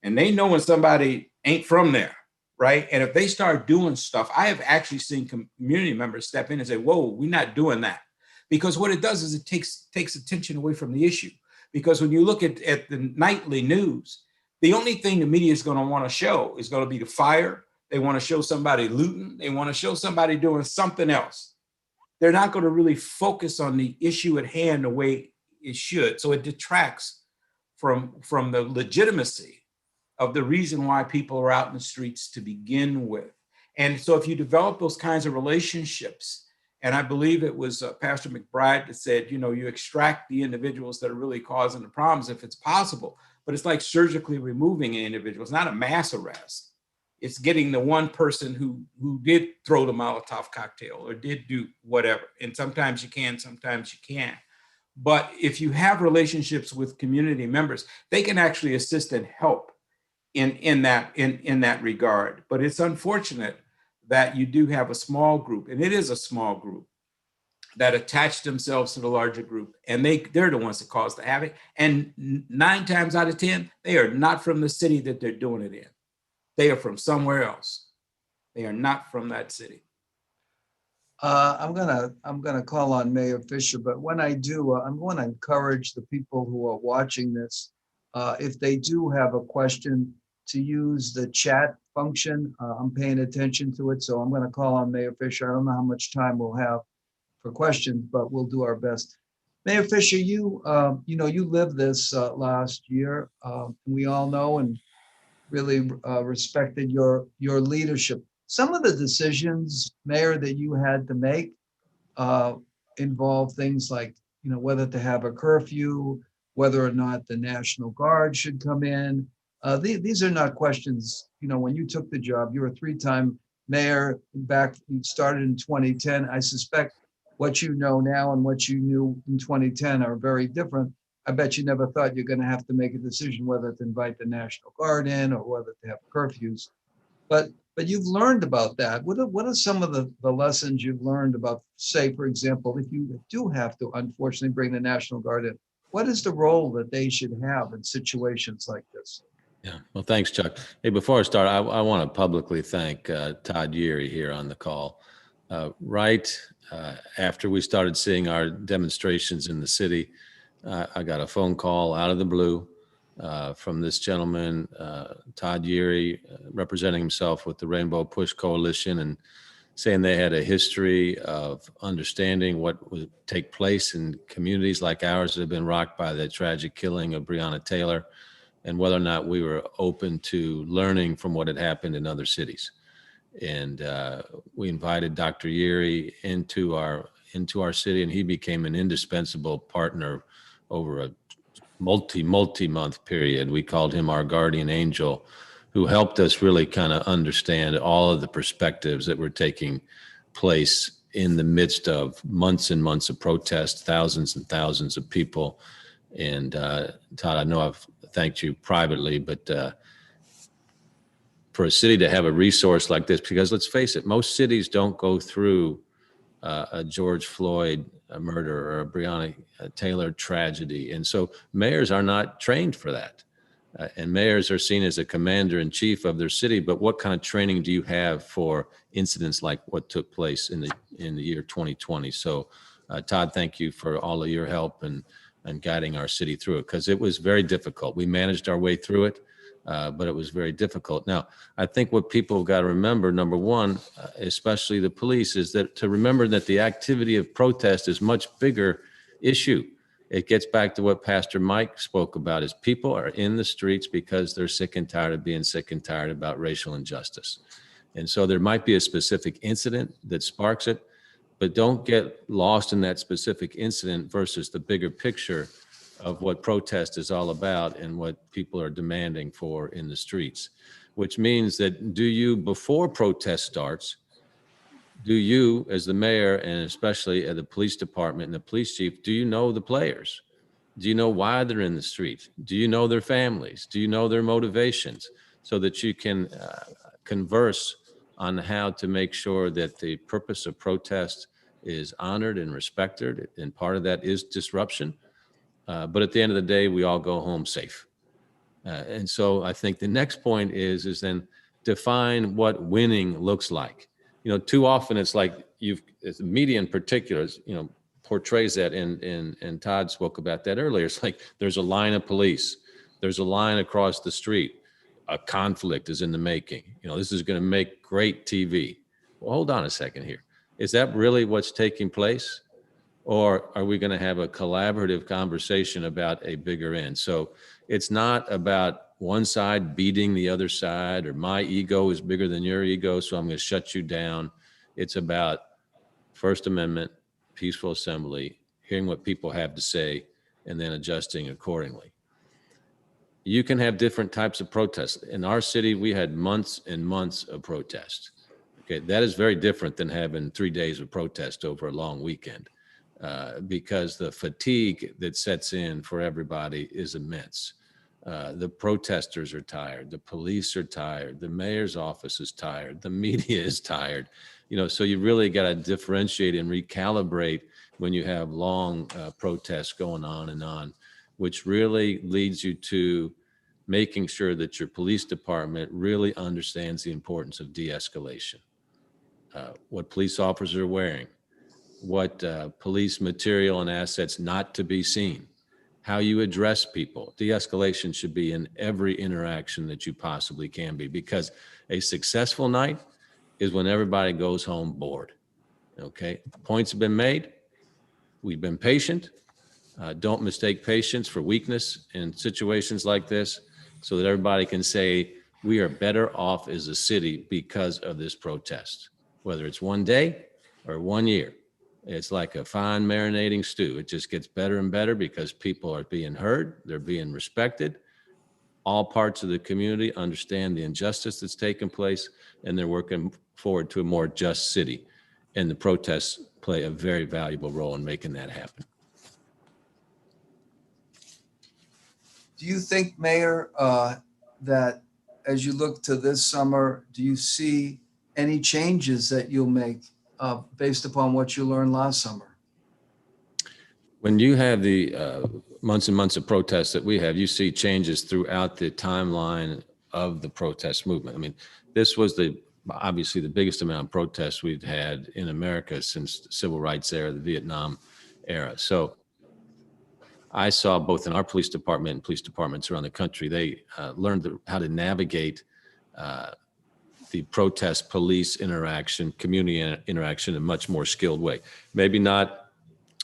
and they know when somebody ain't from there, right? And if they start doing stuff, I have actually seen community members step in and say, whoa, we're not doing that. Because what it does is it takes attention away from the issue. Because when you look at the nightly news, the only thing the media is going to want to show is going to be the fire. They want to show somebody looting. They want to show somebody doing something else. They're not going to really focus on the issue at hand the way it should. So it detracts from the legitimacy of the reason why people are out in the streets to begin with. And so if you develop those kinds of relationships, and I believe it was Pastor Mcbride that said, you extract the individuals that are really causing the problems if it's possible, but it's like surgically removing an individual. It's not a mass arrest. It's getting the one person who did throw the Molotov cocktail or did do whatever. And sometimes you can, sometimes you can't. But if you have relationships with community members, they can actually assist and help in that regard. But it's unfortunate that you do have a small group, and it is a small group, that attach themselves to the larger group, and they're the ones that cause the havoc. And 9 times out of 10, they are not from the city that they're doing it in. They are from somewhere else. They are not from that city. I'm gonna call on Mayor Fischer, but when I do, I'm going to encourage the people who are watching this, if they do have a question, to use the chat function. I'm paying attention to it, so I'm going to call on Mayor Fischer. I don't know how much time we'll have for questions, but we'll do our best. Mayor Fischer, you lived this last year. We all know and really respected your leadership. Some of the decisions, Mayor, that you had to make involve things like whether to have a curfew, whether or not the National Guard should come in. These are not questions, when you took the job, you were a 3-time mayor back, you started in 2010. I suspect what you know now and what you knew in 2010 are very different. I bet you never thought you're going to have to make a decision whether to invite the National Guard in or whether to have curfews. But you've learned about that. What are some of the lessons you've learned about, say, for example, if you do have to unfortunately bring the National Guard in, what is the role that they should have in situations like this? Yeah, well, thanks, Chuck. Hey, before I start, I want to publicly thank Todd Yeary here on the call. Right after we started seeing our demonstrations in the city, I got a phone call out of the blue from this gentleman, Todd Yeary, representing himself with the Rainbow Push Coalition, and saying they had a history of understanding what would take place in communities like ours that have been rocked by the tragic killing of Breonna Taylor, and whether or not we were open to learning from what had happened in other cities. And we invited Dr. Yeary into our city, and he became an indispensable partner over a multi-month period. We called him our guardian angel, who helped us really kind of understand all of the perspectives that were taking place in the midst of months and months of protest, thousands and thousands of people. And Todd, I know I've thanked you privately, but for a city to have a resource like this, because let's face it, most cities don't go through a George Floyd murder or a Breonna Taylor tragedy. And so mayors are not trained for that. And mayors are seen as a commander in chief of their city, but what kind of training do you have for incidents like what took place in the year 2020? So Todd, thank you for all of your help and guiding our city through it, because it was very difficult. We managed our way through it, but it was very difficult. Now, I think what people have got to remember, number one, especially the police, is that to remember that the activity of protest is much bigger issue. It gets back to what Pastor Mike spoke about, is people are in the streets because they're sick and tired of being sick and tired about racial injustice. And so there might be a specific incident that sparks it, but don't get lost in that specific incident versus the bigger picture of what protest is all about and what people are demanding for in the streets. Which means that before protest starts, do you, as the mayor, and especially at the police department and the police chief, do you know the players? Do you know why they're in the street? Do you know their families? Do you know their motivations? So that you can converse on how to make sure that the purpose of protest is honored and respected. And part of that is disruption. But at the end of the day, we all go home safe. And so I think the next point is then define what winning looks like. Too often it's like the media in particular, portrays that, and Todd spoke about that earlier. It's like there's a line of police, there's a line across the street, a conflict is in the making. This is going to make great TV. Well, hold on a second here. Is that really what's taking place? Or are we going to have a collaborative conversation about a bigger end? So it's not about one side beating the other side, or my ego is bigger than your ego, so I'm going to shut you down. It's about First Amendment, peaceful assembly, hearing what people have to say, and then adjusting accordingly. You can have different types of protests. In our city, we had months and months of protest. Okay, that is very different than having 3 days of protest over a long weekend. Because the fatigue that sets in for everybody is immense. The protesters are tired, the police are tired, the mayor's office is tired, the media is tired. So you really got to differentiate and recalibrate when you have long protests going on, which really leads you to making sure that your police department really understands the importance of de-escalation. What police officers are wearing, what police material and assets not to be seen, how you address people. De-escalation should be in every interaction that you possibly can be, because a successful night is when everybody goes home bored. Okay, points have been made. We've been patient. Don't mistake patience for weakness in situations like this, so that everybody can say we are better off as a city because of this protest, whether it's one day or 1 year. It's like a fine marinating stew. It just gets better and better because people are being heard, they're being respected. All parts of the community understand the injustice that's taken place, and they're working forward to a more just city. And the protests play a very valuable role in making that happen. Do you think, Mayor, that as you look to this summer, do you see any changes that you'll make based upon what you learned last summer? When you have the months and months of protests that we have, you see changes throughout the timeline of the protest movement. I mean, this was obviously the biggest amount of protests we've had in America since the civil rights era, the Vietnam era. So I saw both in our police department and police departments around the country, they learned how to navigate the protest police interaction, community interaction in a much more skilled way. Maybe not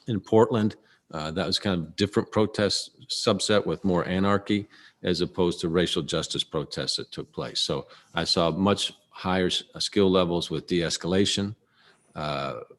in Portland. That was kind of different protest subset with more anarchy as opposed to racial justice protests that took place. So I saw much higher skill levels with de-escalation,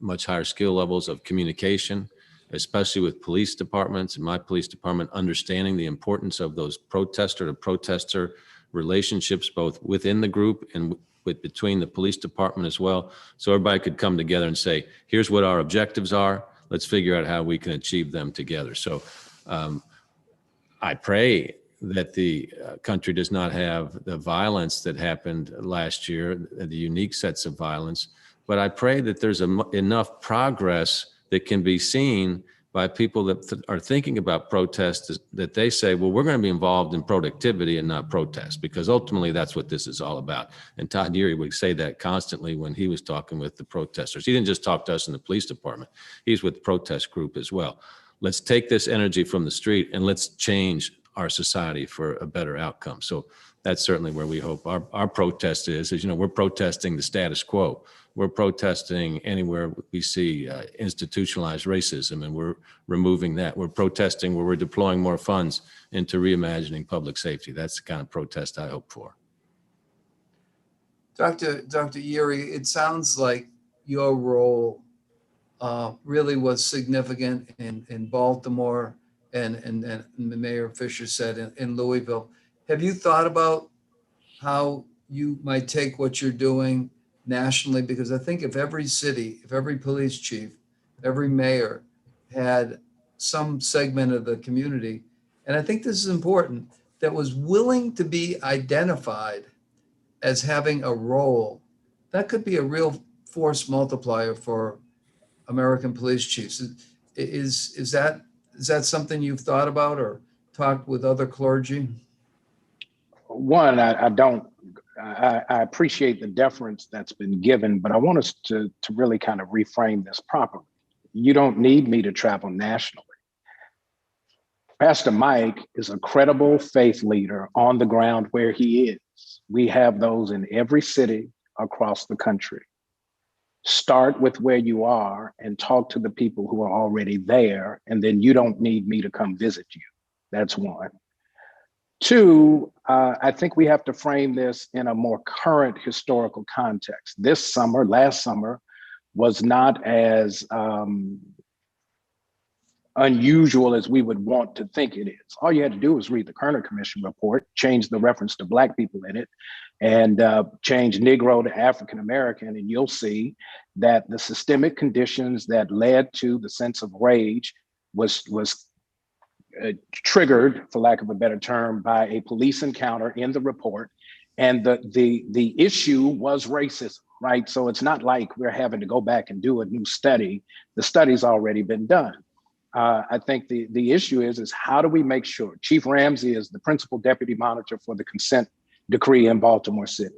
much higher skill levels of communication, especially with police departments and my police department understanding the importance of those protester to protester relationships, both within the group and between the police department as well. So everybody could come together and say, here's what our objectives are. Let's figure out how we can achieve them together. So I pray that the country does not have the violence that happened last year, the unique sets of violence, but I pray that there's enough progress that can be seen by people that are thinking about protests, that they say, well, we're going to be involved in productivity and not protest, because ultimately that's what this is all about. And Todd Yeary would say that constantly when he was talking with the protesters. He didn't just talk to us in the police department. He's with the protest group as well. Let's take this energy from the street and let's change our society for a better outcome. So that's certainly where we hope our protest is, you know, we're protesting the status quo. We're protesting anywhere we see institutionalized racism, and we're removing that. We're protesting where we're deploying more funds into reimagining public safety. That's the kind of protest I hope for. Dr. Yeary, it sounds like your role really was significant in Baltimore and Mayor Fischer said in Louisville. Have you thought about how you might take what you're doing nationally? Because I think if every city, if every police chief, every mayor had some segment of the community, and I think this is important, that was willing to be identified as having a role, that could be a real force multiplier for American police chiefs. Is that something you've thought about or talked with other clergy? One, I appreciate the deference that's been given, but I want us to really kind of reframe this properly. You don't need me to travel nationally. Pastor Mike is a credible faith leader on the ground where he is. We have those in every city across the country. Start with where you are and talk to the people who are already there, and then you don't need me to come visit you. That's one. Two, I think we have to frame this in a more current historical context. This summer, last summer, was not as unusual as we would want to think it is. All you had to do was read the Kerner Commission report, change the reference to Black people in it, and change Negro to African American, and you'll see that the systemic conditions that led to the sense of rage was triggered, for lack of a better term, by a police encounter in the report. And the issue was racism, right? So it's not like we're having to go back and do a new study. The study's already been done. I think the issue is how do we make sure? Chief Ramsey is the principal deputy monitor for the consent decree in Baltimore City.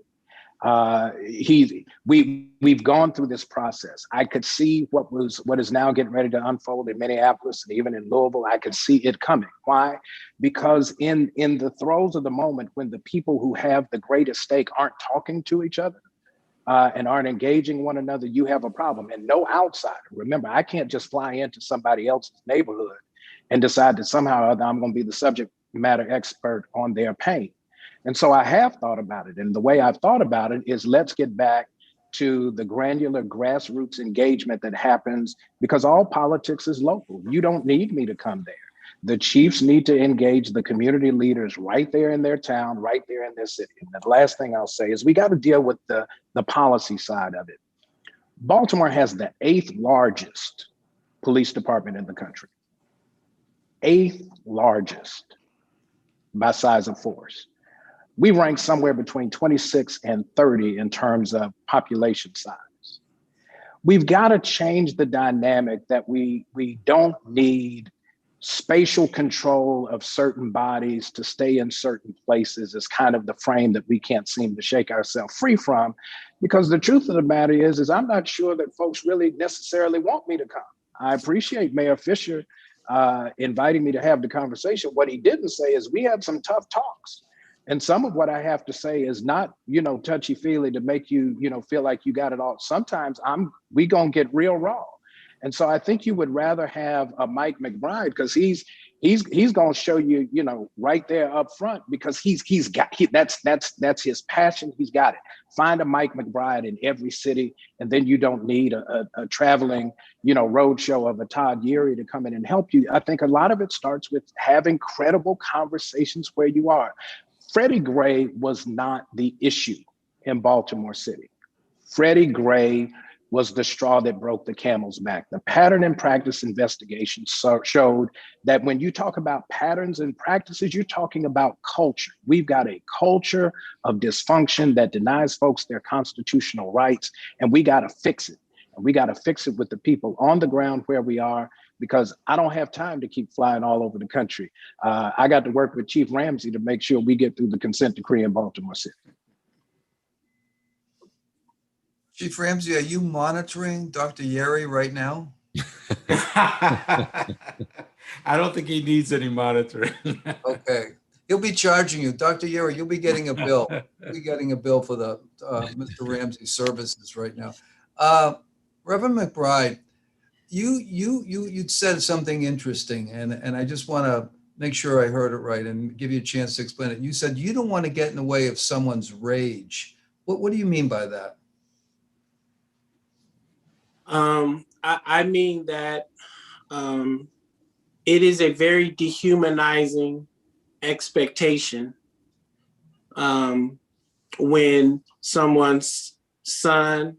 We've gone through this process. I could see what is now getting ready to unfold in Minneapolis and even in Louisville. I could see it coming. Why? Because in the throes of the moment, when the people who have the greatest stake aren't talking to each other and aren't engaging one another, you have a problem. And no outsider. Remember, I can't just fly into somebody else's neighborhood and decide that somehow or other I'm going to be the subject matter expert on their pain. And so I have thought about it. And the way I've thought about it is let's get back to the granular grassroots engagement that happens, because all politics is local. You don't need me to come there. The chiefs need to engage the community leaders right there in their town, right there in their city. And the last thing I'll say is we got to deal with the policy side of it. Baltimore has the 8th largest police department in the country. 8th largest by size of force. We rank somewhere between 26 and 30 in terms of population size. We've got to change the dynamic that we don't need spatial control of certain bodies to stay in certain places is kind of the frame that we can't seem to shake ourselves free from, because the truth of the matter is I'm not sure that folks really necessarily want me to come. I appreciate Mayor Fischer inviting me to have the conversation. What he didn't say is we had some tough talks. And some of what I have to say is not, touchy-feely to make you, feel like you got it all. Sometimes we gonna get real raw. And so I think you would rather have a Mcbride, because he's gonna show you, right there up front, because that's his passion. He's got it. Find a Mcbride in every city, and then you don't need a traveling, roadshow of a Todd Yeary to come in and help you. I think a lot of it starts with having credible conversations where you are. Freddie Gray was not the issue in Baltimore City. Freddie Gray was the straw that broke the camel's back. The pattern and practice investigation showed that when you talk about patterns and practices, you're talking about culture. We've got a culture of dysfunction that denies folks their constitutional rights, and we got to fix it. And we got to fix it with the people on the ground where we are, because I don't have time to keep flying all over the country. I got to work with Chief Ramsey to make sure we get through the consent decree in Baltimore City. Chief Ramsey, are you monitoring Dr. Yeary right now? I don't think he needs any monitoring. Okay. He'll be charging you. Dr. Yeary, you'll be getting a bill. You'll be getting a bill for the Mr. Ramsey services right now. Reverend Mcbride, you'd said something interesting, and I just want to make sure I heard it right and give you a chance to explain it. You said you don't want to get in the way of someone's rage. What do you mean by that? I mean that it is a very dehumanizing expectation when someone's son,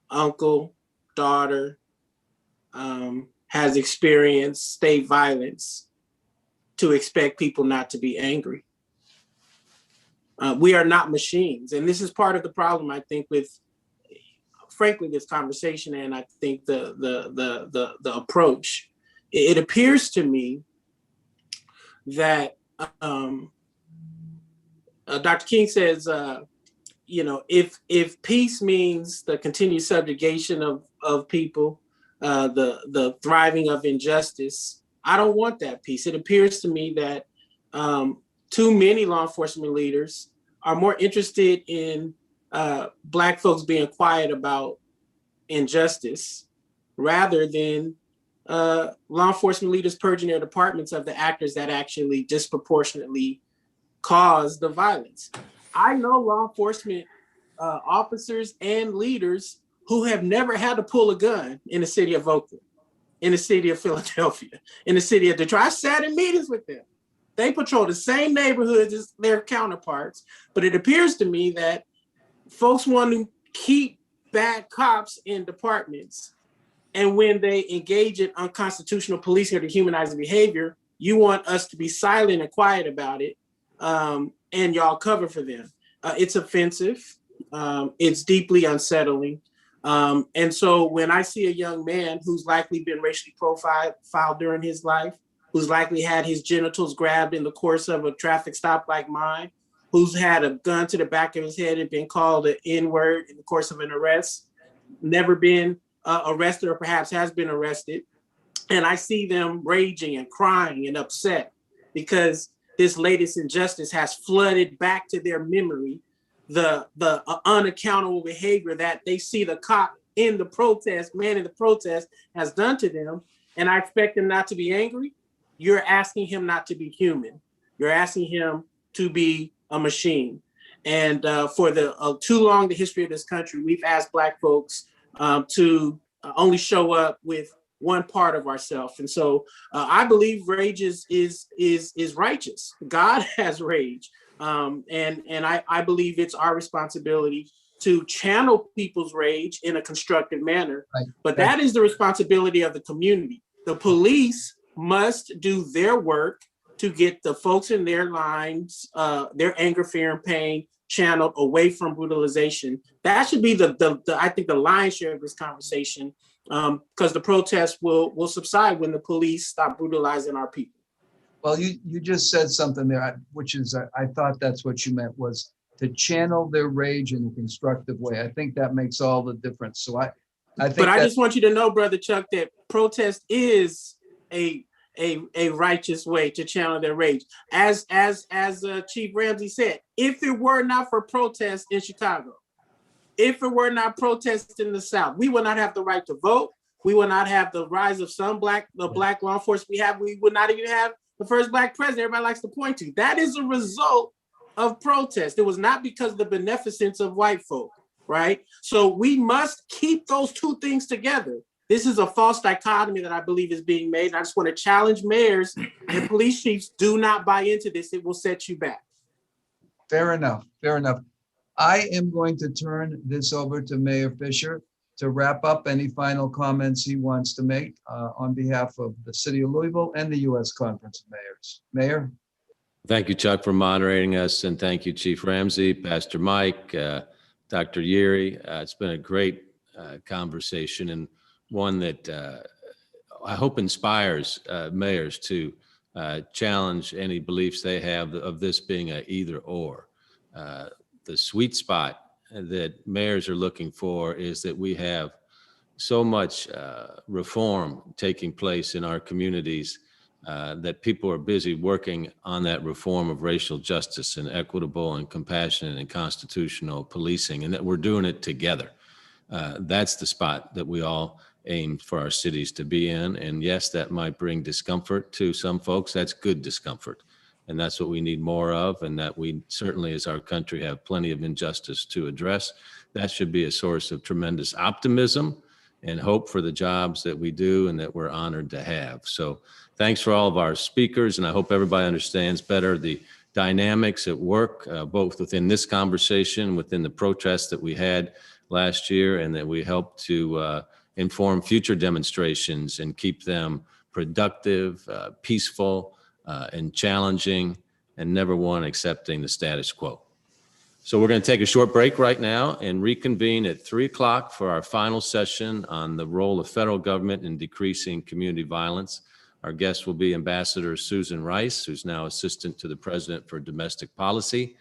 uncle, daughter has experienced state violence, to expect people not to be angry. We are not machines. And this is part of the problem, I think, with, frankly, this conversation, and I think the approach. It appears to me that Dr. King says, if peace means the continued subjugation of people, the thriving of injustice, I don't want that peace. It appears to me that too many law enforcement leaders are more interested in Black folks being quiet about injustice rather than law enforcement leaders purging their departments of the actors that actually disproportionately cause the violence. I know law enforcement officers and leaders who have never had to pull a gun in the city of Oakland, in the city of Philadelphia, in the city of Detroit. I sat in meetings with them. They patrol the same neighborhoods as their counterparts, but it appears to me that folks want to keep bad cops in departments, and when they engage in unconstitutional policing or dehumanizing behavior, you want us to be silent and quiet about it, and y'all cover for them. It's offensive. It's deeply unsettling. And so when I see a young man who's likely been racially profiled during his life, who's likely had his genitals grabbed in the course of a traffic stop like mine, who's had a gun to the back of his head and been called an N-word in the course of an arrest, never been arrested or perhaps has been arrested. And I see them raging and crying and upset because this latest injustice has flooded back to their memory the unaccountable behavior that they see the cop in the protest, man in the protest, has done to them. And I expect them not to be angry. You're asking him not to be human. You're asking him to be a machine. And for too long, the history of this country, we've asked Black folks to only show up with one part of ourselves. And so I believe rage is righteous. God has rage. And I believe it's our responsibility to channel people's rage in a constructive manner. Right. But that is the responsibility of the community. The police must do their work to get the folks in their lines, their anger, fear, and pain channeled away from brutalization. That should be I think the lion's share of this conversation, because the protests will subside when the police stop brutalizing our people. Well, you just said something there, which is, I thought that's what you meant, was to channel their rage in a constructive way. I think that makes all the difference. So I think. But I just want you to know, Brother Chuck, that protest is a righteous way to channel their rage. As Chief Ramsey said, if it were not for protests in Chicago, if it were not protests in the South, we would not have the right to vote. We would not have the rise of some black law enforcement we have. We would not even have the first Black president everybody likes to point to. That is a result of protest. It was not because of the beneficence of white folk, right? So we must keep those two things together. This is a false dichotomy that I believe is being made. And I just want to challenge mayors and police chiefs, do not buy into this. It will set you back. Fair enough. Fair enough. I am going to turn this over to Mayor Fischer to wrap up any final comments he wants to make on behalf of the city of Louisville and the U.S. Conference of Mayors. Mayor? Thank you, Chuck, for moderating us. And thank you, Chief Ramsey, Pastor Mike, Dr. Yeary. It's been a great conversation, and one that I hope inspires mayors to challenge any beliefs they have of this being a either or. The sweet spot that mayors are looking for is that we have so much reform taking place in our communities that people are busy working on that reform of racial justice and equitable and compassionate and constitutional policing, and that we're doing it together. That's the spot that we all aim for our cities to be in. And yes, that might bring discomfort to some folks. That's good discomfort. And that's what we need more of, and that we certainly as our country have plenty of injustice to address. That should be a source of tremendous optimism and hope for the jobs that we do and that we're honored to have. So thanks for all of our speakers, and I hope everybody understands better the dynamics at work, both within this conversation, within the protests that we had last year, and that we help to inform future demonstrations and keep them productive, peaceful, and challenging, and never one accepting the status quo. So we're going to take a short break right now and reconvene at 3 o'clock for our final session on the role of federal government in decreasing community violence. Our guest will be Ambassador Susan Rice, who's now Assistant to the President for Domestic Policy.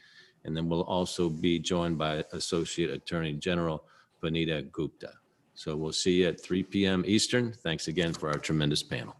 And then we'll also be joined by Associate Attorney General Vanita Gupta. So we'll see you at 3 p.m. Eastern. Thanks again for our tremendous panel.